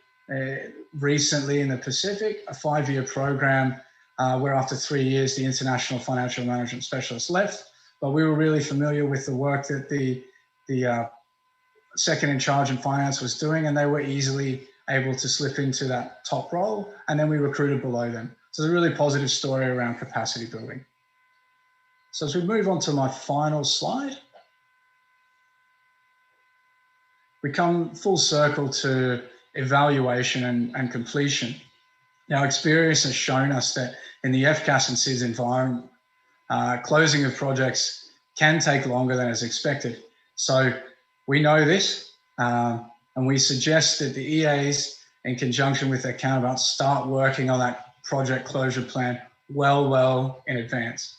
recently in the Pacific, a 5-year program where after 3 years, the International Financial Management Specialist left, but we were really familiar with the work that the second in charge in finance was doing, and they were easily able to slip into that top role, and then we recruited below them. So it's a really positive story around capacity building. So as we move on to my final slide, we come full circle to evaluation and completion. Now, experience has shown us that in the FCAS and SIDS environment, closing of projects can take longer than is expected. So we know this, and we suggest that the EAs, in conjunction with their counterparts, start working on that project closure plan well in advance.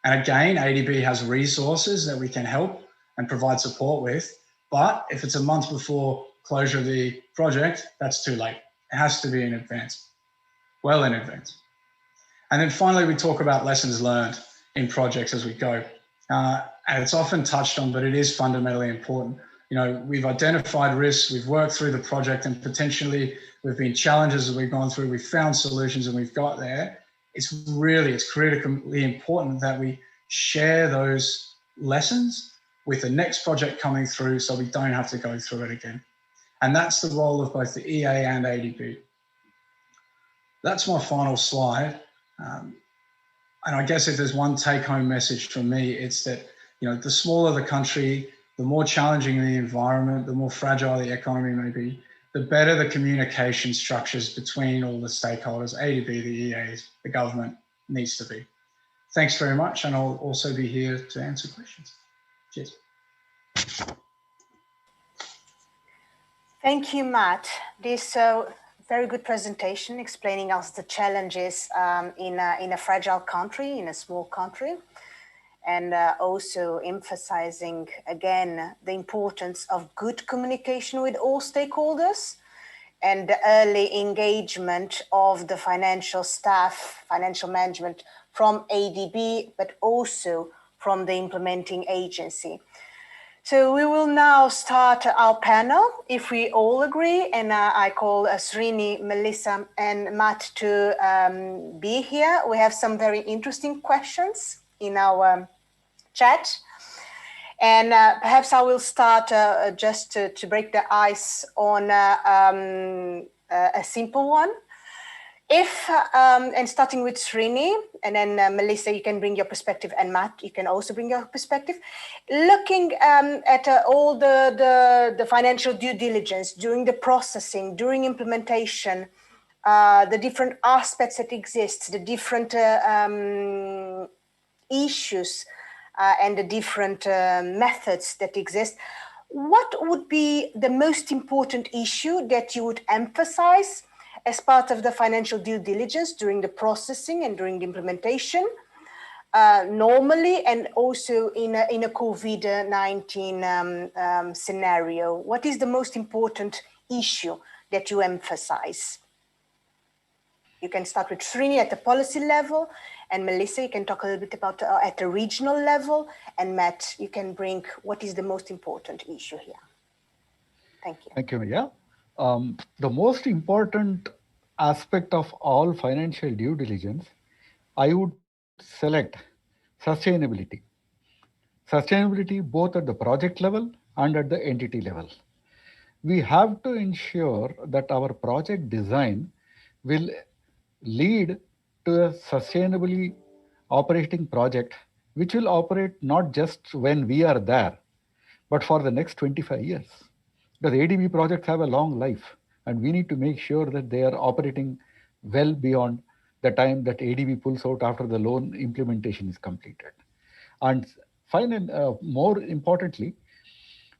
And again, ADB has resources that we can help and provide support with, but if it's a month before closure of the project, that's too late. It has to be in advance, well in advance. And then finally, we talk about lessons learned in projects as we go. And it's often touched on, but it is fundamentally important. You know, we've identified risks, we've worked through the project, and potentially we've been challenges as we've gone through, we've found solutions and we've got there. It's critically important that we share those lessons with the next project coming through so we don't have to go through it again. And that's the role of both the EA and ADB. That's my final slide. And I guess if there's one take-home message from me, it's that, you know, the smaller the country, the more challenging the environment, the more fragile the economy may be, the better the communication structures between all the stakeholders, ADB, the EAs, the government, needs to be. Thanks very much, and I'll also be here to answer questions. Cheers. Thank you, Matt. This very good presentation explaining us the challenges in a fragile country, in a small country, and also emphasizing again the importance of good communication with all stakeholders and the early engagement of the financial staff, financial management from ADB, but also from the implementing agency. So we will now start our panel, if we all agree, and I call Srini, Melissa, and Matt to be here. We have some very interesting questions in our chat. And perhaps I will start just to break the ice on a simple one. If, and starting with Srini, and then Melissa, you can bring your perspective, and Matt, you can also bring your perspective. Looking at all the financial due diligence, during the processing, during implementation, the different aspects that exist, the different issues and the different methods that exist, what would be the most important issue that you would emphasize as part of the financial due diligence during the processing and during the implementation, normally, and also in a COVID-19 scenario? What is the most important issue that you emphasize? You can start with Srini at the policy level, and Melissa, you can talk a little bit about at the regional level, and Matt, you can bring what is the most important issue here. Thank you. Thank you, Mia. The most important aspect of all financial due diligence, I would select sustainability. Sustainability both at the project level and at the entity level. We have to ensure that our project design will lead to a sustainably operating project, which will operate not just when we are there, but for the next 25 years. Because ADB projects have a long life, and we need to make sure that they are operating well beyond the time that ADB pulls out after the loan implementation is completed. And finally, more importantly,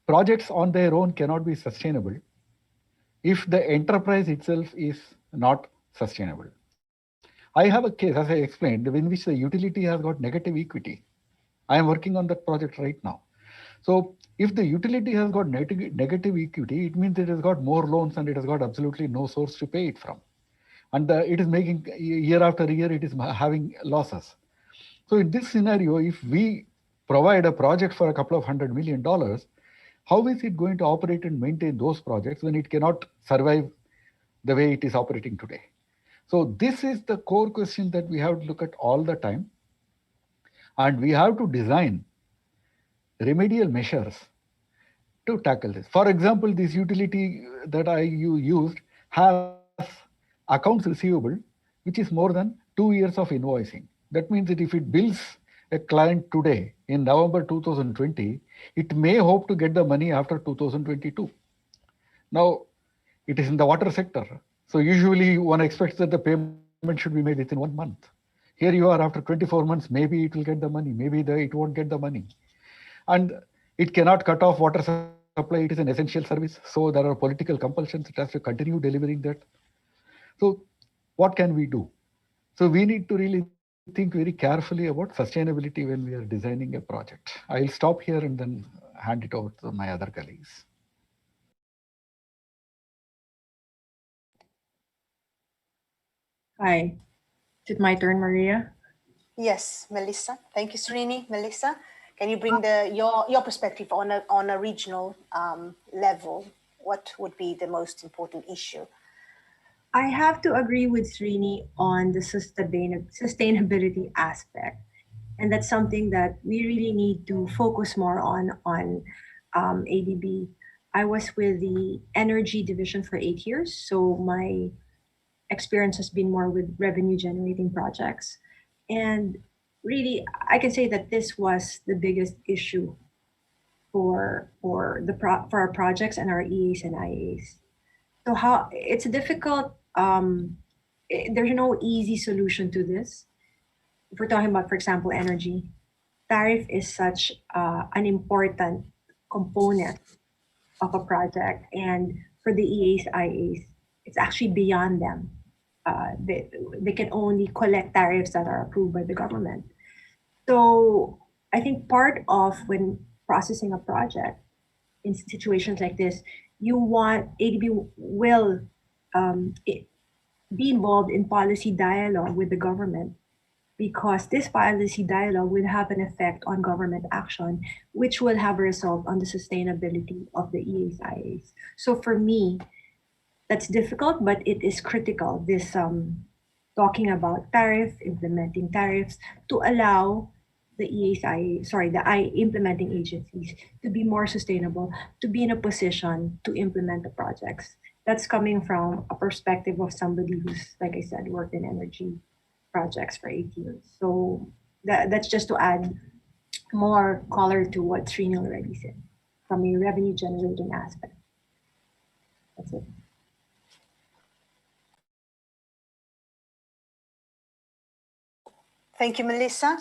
projects on their own cannot be sustainable if the enterprise itself is not sustainable. I have a case, as I explained, in which the utility has got negative equity. I am working on that project right now. So if the utility has got negative equity, it means it has got more loans and it has got absolutely no source to pay it from. And it is making, year after year, it is having losses. So in this scenario, if we provide a project for a couple of $100 million, how is it going to operate and maintain those projects when it cannot survive the way it is operating today? So this is the core question that we have to look at all the time. And we have to design remedial measures to tackle this. For example, this utility that you used has accounts receivable, which is more than 2 years of invoicing. That means that if it bills a client today in November 2020, it may hope to get the money after 2022. Now, it is in the water sector. So usually one expects that the payment should be made within 1 month. Here you are after 24 months, maybe it will get the money, maybe it won't get the money. And it cannot cut off water supply, it is an essential service. So there are political compulsions, it has to continue delivering that. So what can we do? So we need to really think very carefully about sustainability when we are designing a project. I'll stop here and then hand it over to my other colleagues. Hi, is it my turn, Maria? Yes, Melissa. Thank you, Srini. Melissa, can you bring your perspective on a regional level? What would be the most important issue? I have to agree with Srini on the sustainability aspect. And that's something that we really need to focus more on ADB. I was with the energy division for 8 years, so my experience has been more with revenue generating projects. And really, I can say that this was the biggest issue for our projects and our EAs and IAs. So how it's difficult. There's no easy solution to this. If we're talking about, for example, energy, tariff is such an important component of a project, and for the EAs, IAs, it's actually beyond them. They can only collect tariffs that are approved by the government. So I think part of when processing a project in situations like this, you want ADB will be involved in policy dialogue with the government, because this policy dialogue will have an effect on government action, which will have a result on the sustainability of the EAs, IAs. So for me, that's difficult, but it is critical, this talking about implementing tariffs to allow the EAs, the implementing agencies to be more sustainable, to be in a position to implement the projects. That's coming from a perspective of somebody who's, like I said, worked in energy projects for 8 years. So that's just to add more color to what Srini already said from a revenue generating aspect. That's it. Thank you, Melissa.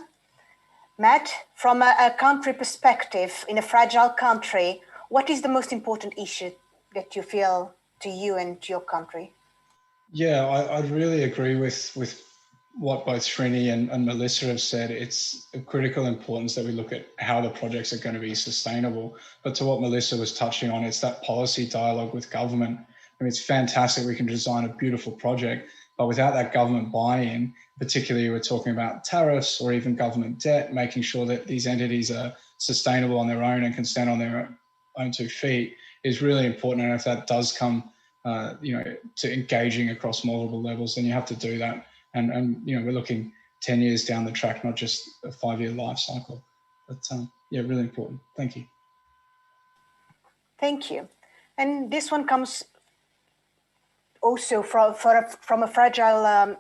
Matt, from a country perspective, in a fragile country, what is the most important issue that you feel to you and to your country? Yeah, I'd really agree with what both Srini and Melissa have said. It's of critical importance that we look at how the projects are going to be sustainable. But to what Melissa was touching on, it's that policy dialogue with government. I mean, it's fantastic we can design a beautiful project, but without that government buy-in, particularly we're talking about tariffs or even government debt, making sure that these entities are sustainable on their own and can stand on their own 2 feet is really important. And if that does come to engaging across multiple levels, then you have to do that. And we're looking 10 years down the track, not just a 5-year life cycle. But yeah, really important. Thank you. Thank you. And this one comes also from a fragile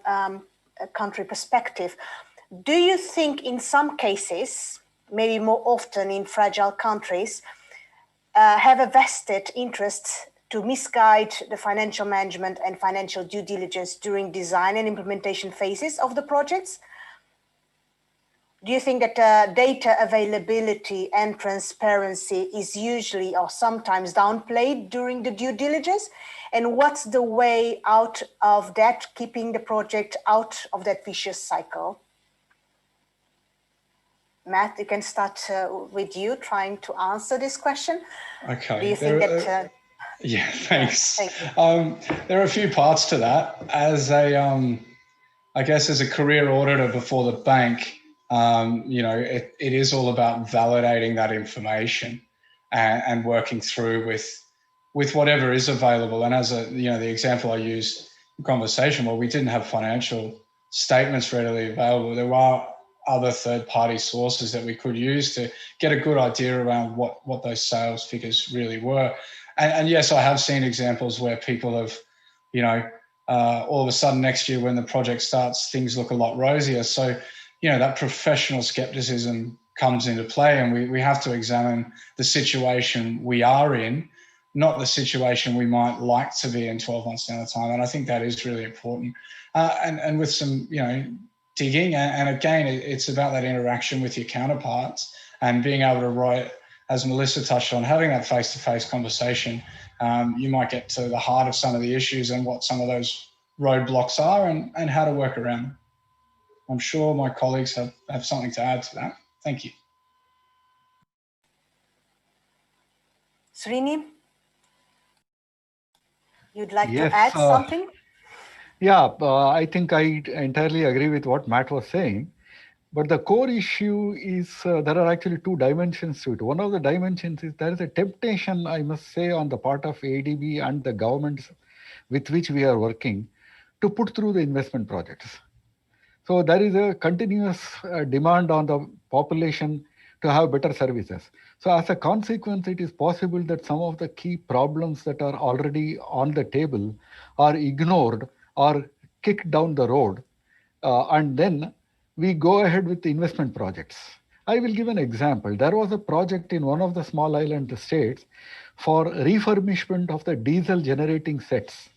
country perspective. Do you think in some cases, maybe more often in fragile countries, have a vested interest to misguide the financial management and financial due diligence during design and implementation phases of the projects? Do you think that data availability and transparency is usually or sometimes downplayed during the due diligence? And what's the way out of that, keeping the project out of that vicious cycle? Matt, you can start with you trying to answer this question. Okay. Do you think that... yeah, thanks. Thank you. There are a few parts to that. As I guess as a career auditor before the bank, it is all about validating that information and working through with whatever is available. And as the example I used in conversation, well, we didn't have financial statements readily available. There were other third-party sources that we could use to get a good idea around what those sales figures really were. And yes, I have seen examples where people have, all of a sudden next year when the project starts, things look a lot rosier. So, that professional skepticism comes into play, and we have to examine the situation we are in, not the situation we might like to be in 12 months down the time. And I think that is really important. And with some, digging, and again, it's about that interaction with your counterparts and being able to write, as Melissa touched on, having that face-to-face conversation. You might get to the heart of some of the issues and what some of those roadblocks are and how to work around them. I'm sure my colleagues have something to add to that. Thank you. Srini, you'd like to add something? Yeah, I think I entirely agree with what Matt was saying. But the core issue is there are actually two dimensions to it. One of the dimensions is there is a temptation, I must say, on the part of ADB and the governments with which we are working to put through the investment projects. So there is a continuous demand on the population to have better services. So as a consequence, it is possible that some of the key problems that are already on the table are ignored or kicked down the road. And then we go ahead with the investment projects. I will give an example. There was a project in one of the small island states for refurbishment of the diesel generating sets,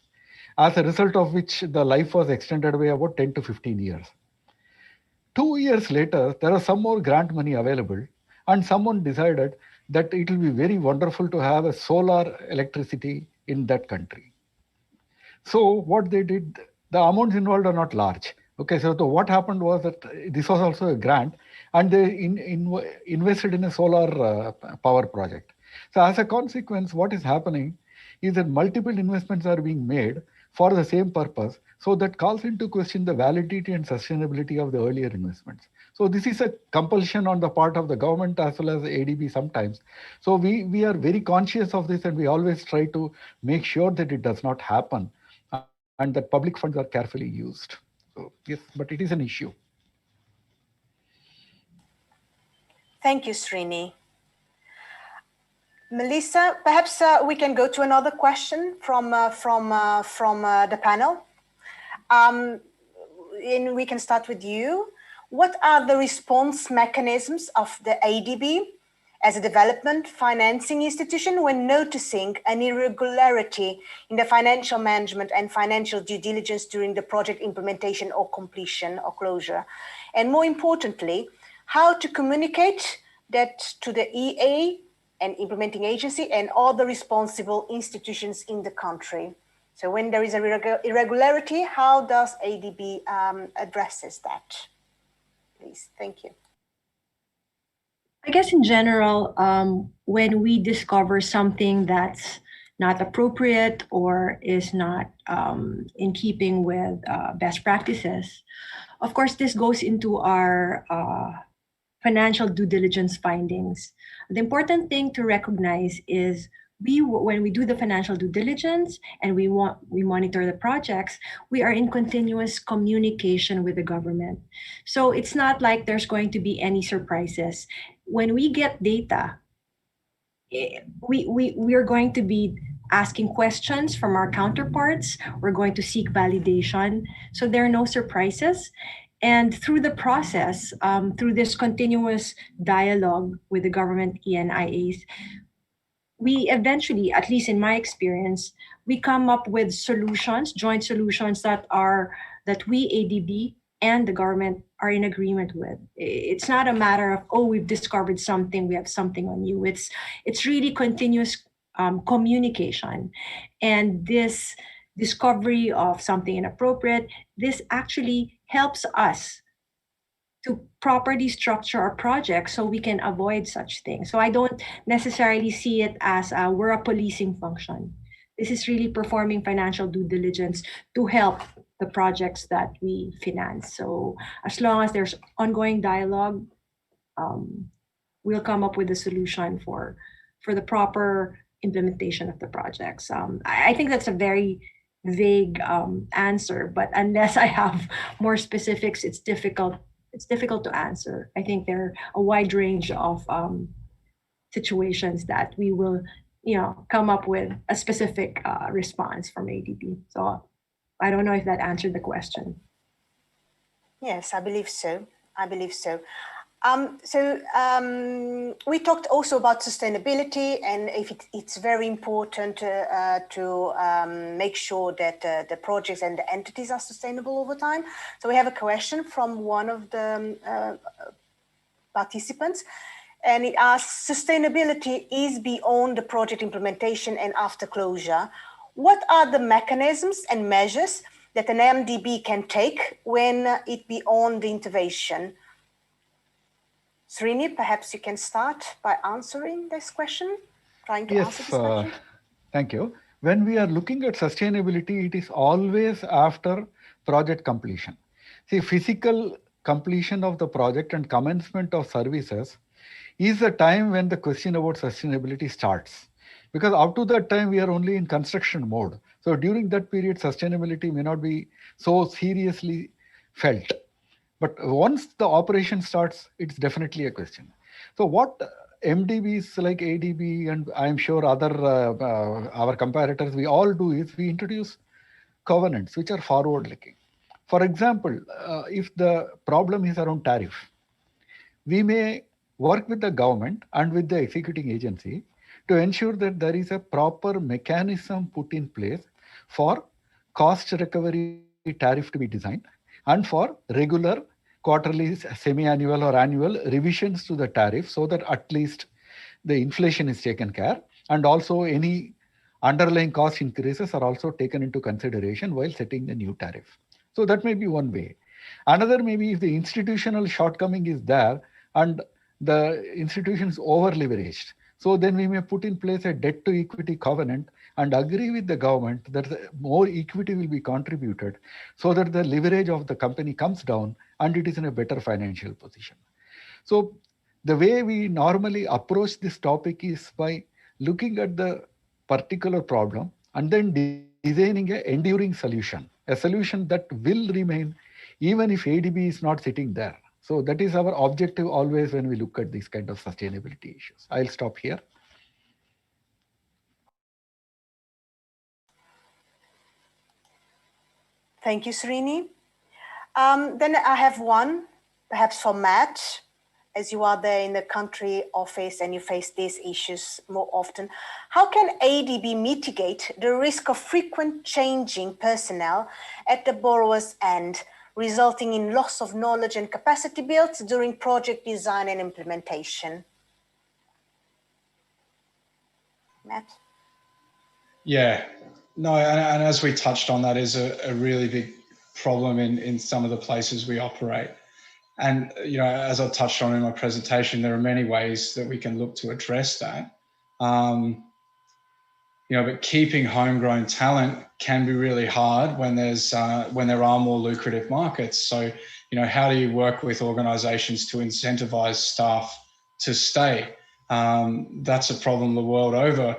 as a result of which the life was extended by about 10 to 15 years. 2 years later, there was some more grant money available, and someone decided that it will be very wonderful to have a solar electricity in that country. So what they did, the amounts involved are not large. Okay, so what happened was that this was also a grant, and they invested in a solar power project. So as a consequence, what is happening is that multiple investments are being made for the same purpose. So that calls into question the validity and sustainability of the earlier investments. So this is a compulsion on the part of the government as well as the ADB sometimes. So we are very conscious of this, and we always try to make sure that it does not happen and that public funds are carefully used. So yes, but it is an issue. Thank you, Srini. Melissa, perhaps we can go to another question from the panel. And we can start with you. What are the response mechanisms of the ADB as a development financing institution when noticing an irregularity in the financial management and financial due diligence during the project implementation or completion or closure? And more importantly, how to communicate that to the EA and implementing agency and all the responsible institutions in the country? So when there is a irregularity, how does ADB addresses that? Please, thank you. I guess in general, when we discover something that's not appropriate or is not in keeping with best practices, of course, this goes into our financial due diligence findings. The important thing to recognize is when we do the financial due diligence and we monitor the projects, we are in continuous communication with the government. So it's not like there's going to be any surprises. When we get data, we are going to be asking questions from our counterparts. We're going to seek validation. So there are no surprises. And through the process, through this continuous dialogue with the government ENIAs, we eventually, at least in my experience, we come up with solutions, joint solutions that we ADB and the government are in agreement with. It's not a matter of, oh, we've discovered something, we have something on you. It's really continuous communication. And this discovery of something inappropriate, this actually helps us to properly structure our project so we can avoid such things. So I don't necessarily see it as we're a policing function. This is really performing financial due diligence to help the projects that we finance. So as long as there's ongoing dialogue, we'll come up with a solution for the proper implementation of the projects. I think that's a very vague answer, but unless I have more specifics, it's difficult to answer. I think there are a wide range of situations that we will, come up with a specific response from ADB. So I don't know if that answered the question. Yes, I believe so. We talked also about sustainability, and if it's very important to make sure that the projects and the entities are sustainable over time. So we have a question from one of the participants, and it asks, sustainability is beyond the project implementation and after closure. What are the mechanisms and measures that an MDB can take when it beyond the intervention? Srini, perhaps you can start by answering this question, trying to answer this question. Thank you. When we are looking at sustainability, it is always after project completion. See, physical completion of the project and commencement of services is the time when the question about sustainability starts. Because up to that time, we are only in construction mode. So during that period, sustainability may not be so seriously felt. But once the operation starts, it's definitely a question. So what MDBs like ADB and I'm sure other our comparators, we all do is we introduce covenants which are forward-looking. For example, if the problem is around tariff, we may work with the government and with the executing agency to ensure that there is a proper mechanism put in place for cost recovery tariff to be designed and for regular quarterly, semi-annual or annual revisions to the tariff so that at least the inflation is taken care and also any underlying cost increases are also taken into consideration while setting the new tariff. So that may be one way. Another may be if the institutional shortcoming is there and the institution is over-leveraged. So then we may put in place a debt to equity covenant and agree with the government that more equity will be contributed so that the leverage of the company comes down and it is in a better financial position. So the way we normally approach this topic is by looking at the particular problem and then designing an enduring solution, a solution that will remain even if ADB is not sitting there. So that is our objective always when we look at these kind of sustainability issues. I'll stop here. Thank you, Srini. Then I have one, perhaps for Matt, as you are there in the country office and you face these issues more often. How can ADB mitigate the risk of frequent changing personnel at the borrower's end, resulting in loss of knowledge and capacity built during project design and implementation? Matt? Yeah, no, and as we touched on, that is a really big problem in some of the places we operate. And, as I touched on in my presentation, there are many ways that we can look to address that. But keeping homegrown talent can be really hard when there are more lucrative markets. So, how do you work with organisations to incentivize staff to stay? That's a problem the world over.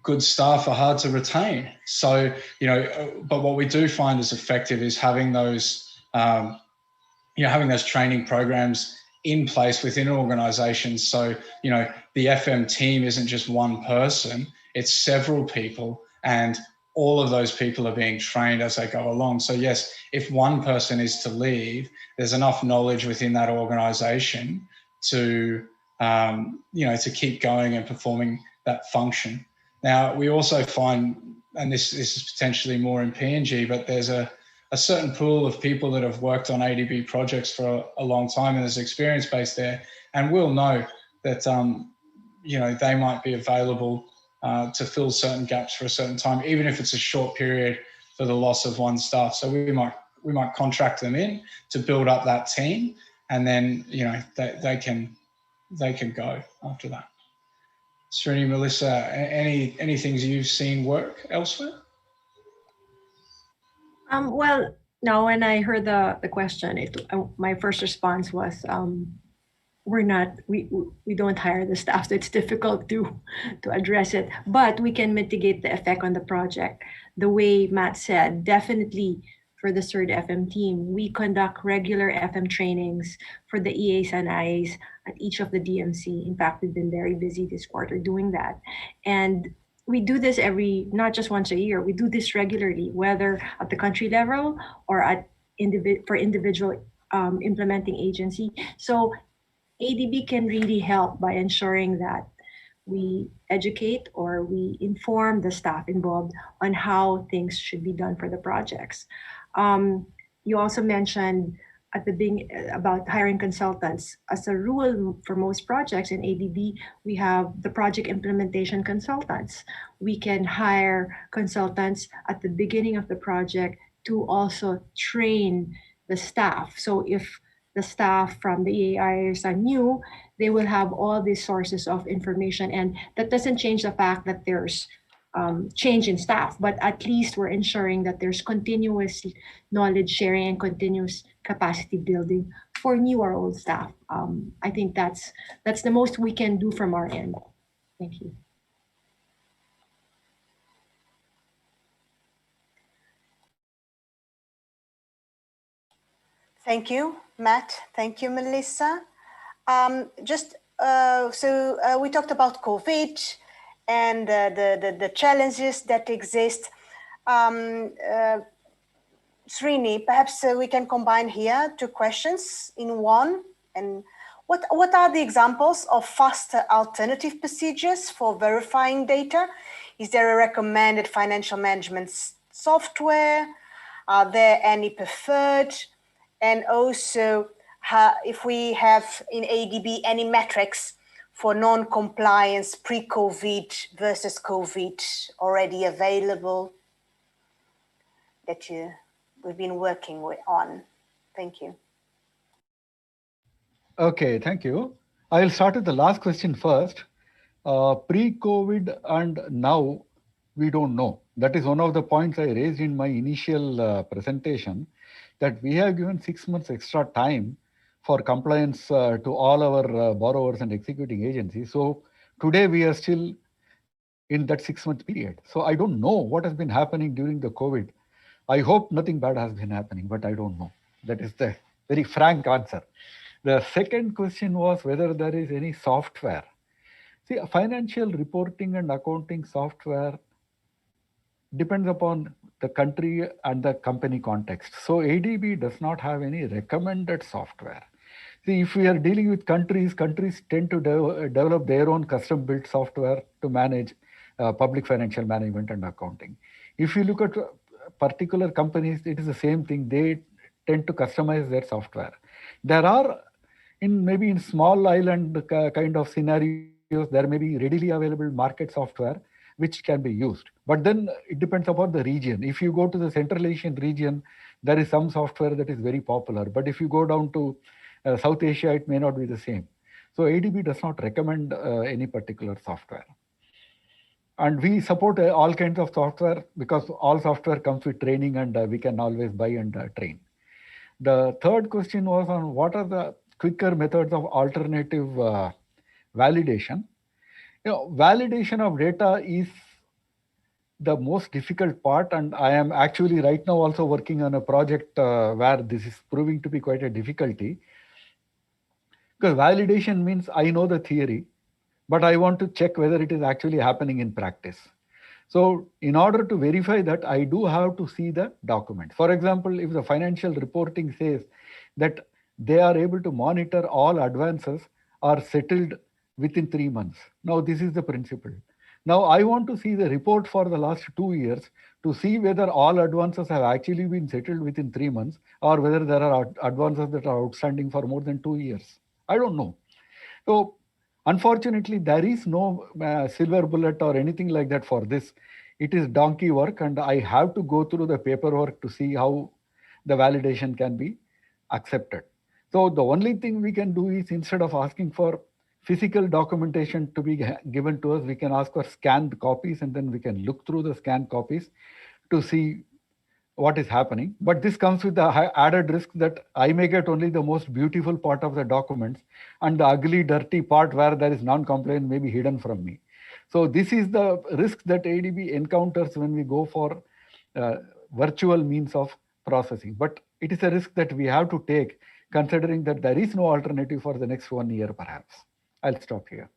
Good staff are hard to retain. So, but what we do find is effective is having those, having those training programs in place within organizations. So, the FM team isn't just one person, it's several people, and all of those people are being trained as they go along. So yes, if one person is to leave, there's enough knowledge within that organization to to keep going and performing that function. Now, we also find, and this is potentially more in PNG, but there's a certain pool of people that have worked on ADB projects for a long time and there's experience base there, and we'll know that, they might be available to fill certain gaps for a certain time, even if it's a short period for the loss of one staff. So we might contract them in to build up that team, and then they can go after that. Srini, Melissa, any things you've seen work elsewhere? Well, no, when I heard the question, my first response was, we don't hire the staff, so it's difficult to address it, but we can mitigate the effect on the project. The way Matt said, definitely for the CERD FM team, we conduct regular FM trainings for the EAs and IAs at each of the DMC. In fact, we've been very busy this quarter doing that. And we do this not just once a year, we do this regularly, whether at the country level or for individual implementing agency. So ADB can really help by ensuring that we educate or we inform the staff involved on how things should be done for the projects. You also mentioned at the beginning about hiring consultants. As a rule for most projects in ADB, we have the project implementation consultants. We can hire consultants at the beginning of the project to also train the staff. So if the staff from the EAIs are new, they will have all these sources of information, and that doesn't change the fact that there's change in staff, but at least we're ensuring that there's continuous knowledge sharing and continuous capacity building for new or old staff. I think that's the most we can do from our end. Thank you. Thank you, Matt. Thank you, Melissa. We talked about COVID and the challenges that exist. Srini, perhaps we can combine here two questions in one. And what are the examples of faster alternative procedures for verifying data? Is there a recommended financial management software? Are there any preferred? And also, if we have in ADB any metrics for non-compliance pre-COVID versus COVID already available that we've been working on. Thank you. Okay, thank you. I'll start with the last question first. Pre-COVID and now, we don't know. That is one of the points I raised in my initial presentation, that we have given 6 months extra time for compliance to all our borrowers and executing agencies. So today we are still in that 6-month period. So I don't know what has been happening during the COVID. I hope nothing bad has been happening, but I don't know. That is the very frank answer. The second question was whether there is any software. See, financial reporting and accounting software depends upon the country and the company context. So ADB does not have any recommended software. See, if we are dealing with countries tend to develop their own custom-built software to manage public financial management and accounting. If you look at particular companies, it is the same thing. They tend to customize their software. There are, maybe in small island kind of scenarios, there may be readily available market software which can be used. But then it depends upon the region. If you go to the Central Asian region, there is some software that is very popular. But if you go down to South Asia, it may not be the same. So ADB does not recommend any particular software. And we support all kinds of software because all software comes with training and we can always buy and train. The third question was on what are the quicker methods of alternative validation. Validation of data is the most difficult part, and I am actually right now also working on a project where this is proving to be quite a difficulty. Because validation means I know the theory, but I want to check whether it is actually happening in practice. So in order to verify that, I do have to see the document. For example, if the financial reporting says that they are able to monitor all advances are settled within 3 months. Now, this is the principle. Now, I want to see the report for the last 2 years to see whether all advances have actually been settled within 3 months or whether there are advances that are outstanding for more than 2 years. I don't know. So, unfortunately, there is no silver bullet or anything like that for this. It is donkey work, and I have to go through the paperwork to see how the validation can be accepted. So the only thing we can do is, instead of asking for physical documentation to be given to us, we can ask for scanned copies, and then we can look through the scanned copies to see what is happening. But this comes with the added risk that I may get only the most beautiful part of the documents, and the ugly, dirty part where there is non-compliance may be hidden from me. So this is the risk that ADB encounters when we go for virtual means of processing. But it is a risk that we have to take, considering that there is no alternative for the next 1 year, perhaps. I'll stop here.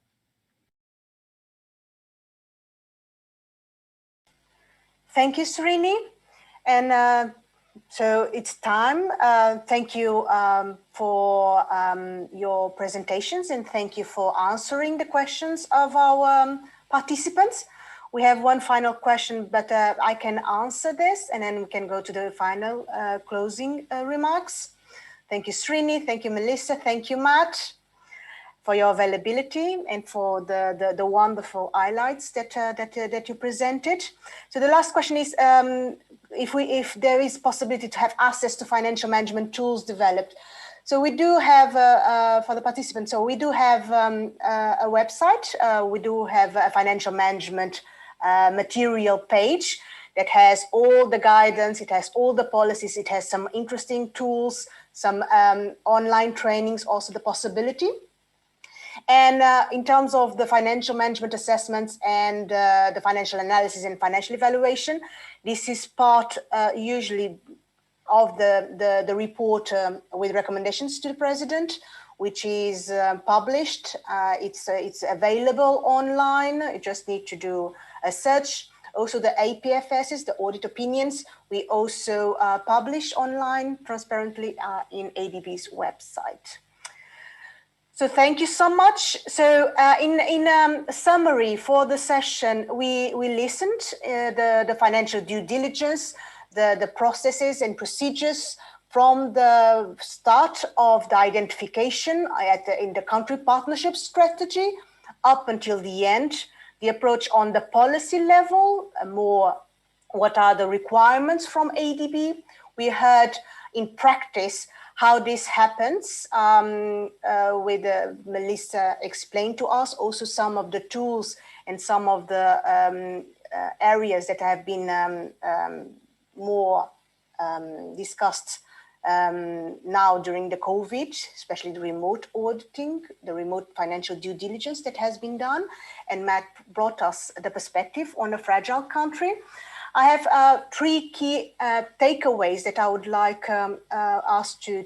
Thank you, Srini. And so it's time. Thank you for your presentations, and thank you for answering the questions of our participants. We have one final question, but I can answer this, and then we can go to the final closing remarks. Thank you, Srini. Thank you, Melissa. Thank you, Matt, for your availability and for the wonderful highlights that you presented. So the last question is, if there is possibility to have access to financial management tools developed. So we do have, for the participants, so we do have a website. We do have a financial management material page that has all the guidance, it has all the policies, it has some interesting tools, some online trainings, also the possibility. And in terms of the financial management assessments and the financial analysis and financial evaluation, this is part usually of the report with recommendations to the president, which is published. It's available online. You just need to do a search. Also the APFSs, the audit opinions, we also publish online transparently in ADB's website. So thank you so much. So in summary for the session, we listened the financial due diligence, the processes and procedures from the start of the identification in the country partnership strategy up until the end, the approach on the policy level, more what are the requirements from ADB. We heard in practice how this happens with Melissa explained to us also some of the tools and some of the areas that have been more discussed now during the COVID, especially the remote auditing, the remote financial due diligence that has been done. And Matt brought us the perspective on a fragile country. I have 3 key takeaways that I would like us to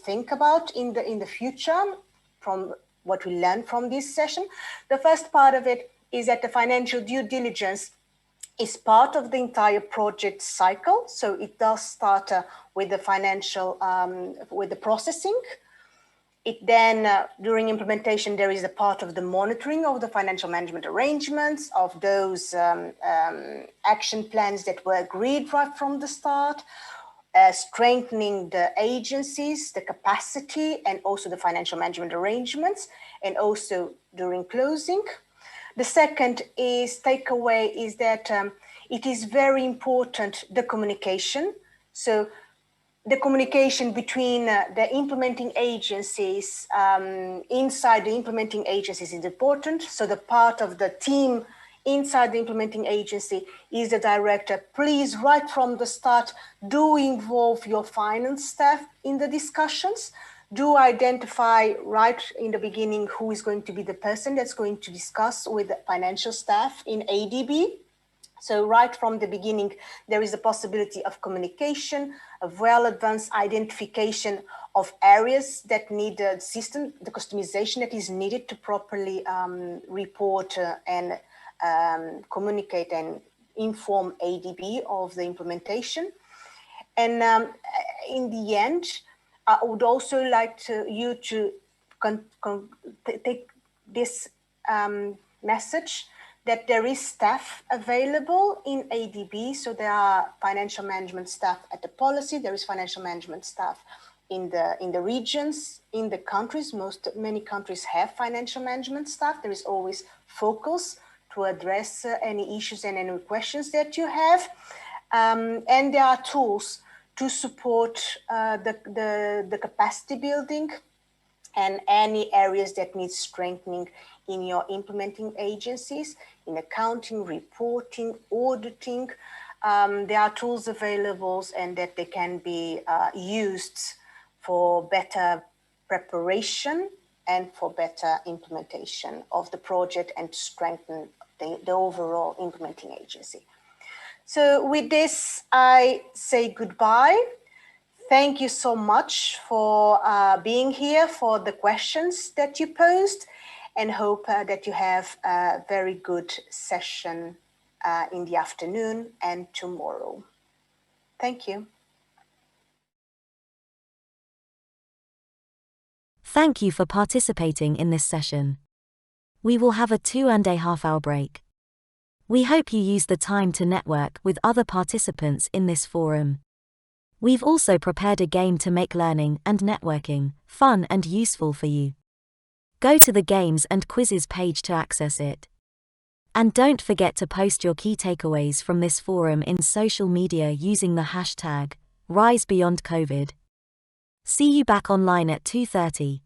think about in the future from what we learned from this session. The first part of it is that the financial due diligence is part of the entire project cycle. So it does start with the financial, with the processing. It then, during implementation, there is a part of the monitoring of the financial management arrangements, of those action plans that were agreed right from the start, strengthening the agencies, the capacity, and also the financial management arrangements, and also during closing. The second takeaway is that it is very important, the communication. So the communication between the implementing agencies, inside the implementing agencies is important. So the part of the team inside the implementing agency is the director. Please, right from the start, do involve your finance staff in the discussions. Do identify right in the beginning who is going to be the person that's going to discuss with the financial staff in ADB. So right from the beginning, there is a possibility of communication, of well-advanced identification of areas that need the system, the customization that is needed to properly report and communicate and inform ADB of the implementation. And in the end, I would also like you to take this message that there is staff available in ADB. So there are financial management staff at the policy, there is financial management staff in the regions, in the countries. Many countries have financial management staff. There is always focus to address any issues and any questions that you have. And there are tools to support the capacity building and any areas that need strengthening in your implementing agencies, in accounting, reporting, auditing. There are tools available and that they can be used for better preparation and for better implementation of the project and to strengthen the overall implementing agency. So with this, I say goodbye. Thank you so much for being here, for the questions that you posed, and hope that you have a very good session in the afternoon and tomorrow. Thank you. Thank you for participating in this session. We will have a 2.5-hour break. We hope you use the time to network with other participants in this forum. We've also prepared a game to make learning and networking fun and useful for you. Go to the Games and Quizzes page to access it. And don't forget to post your key takeaways from this forum in social media using the hashtag #RiseBeyondCovid. See you back online at 2:30.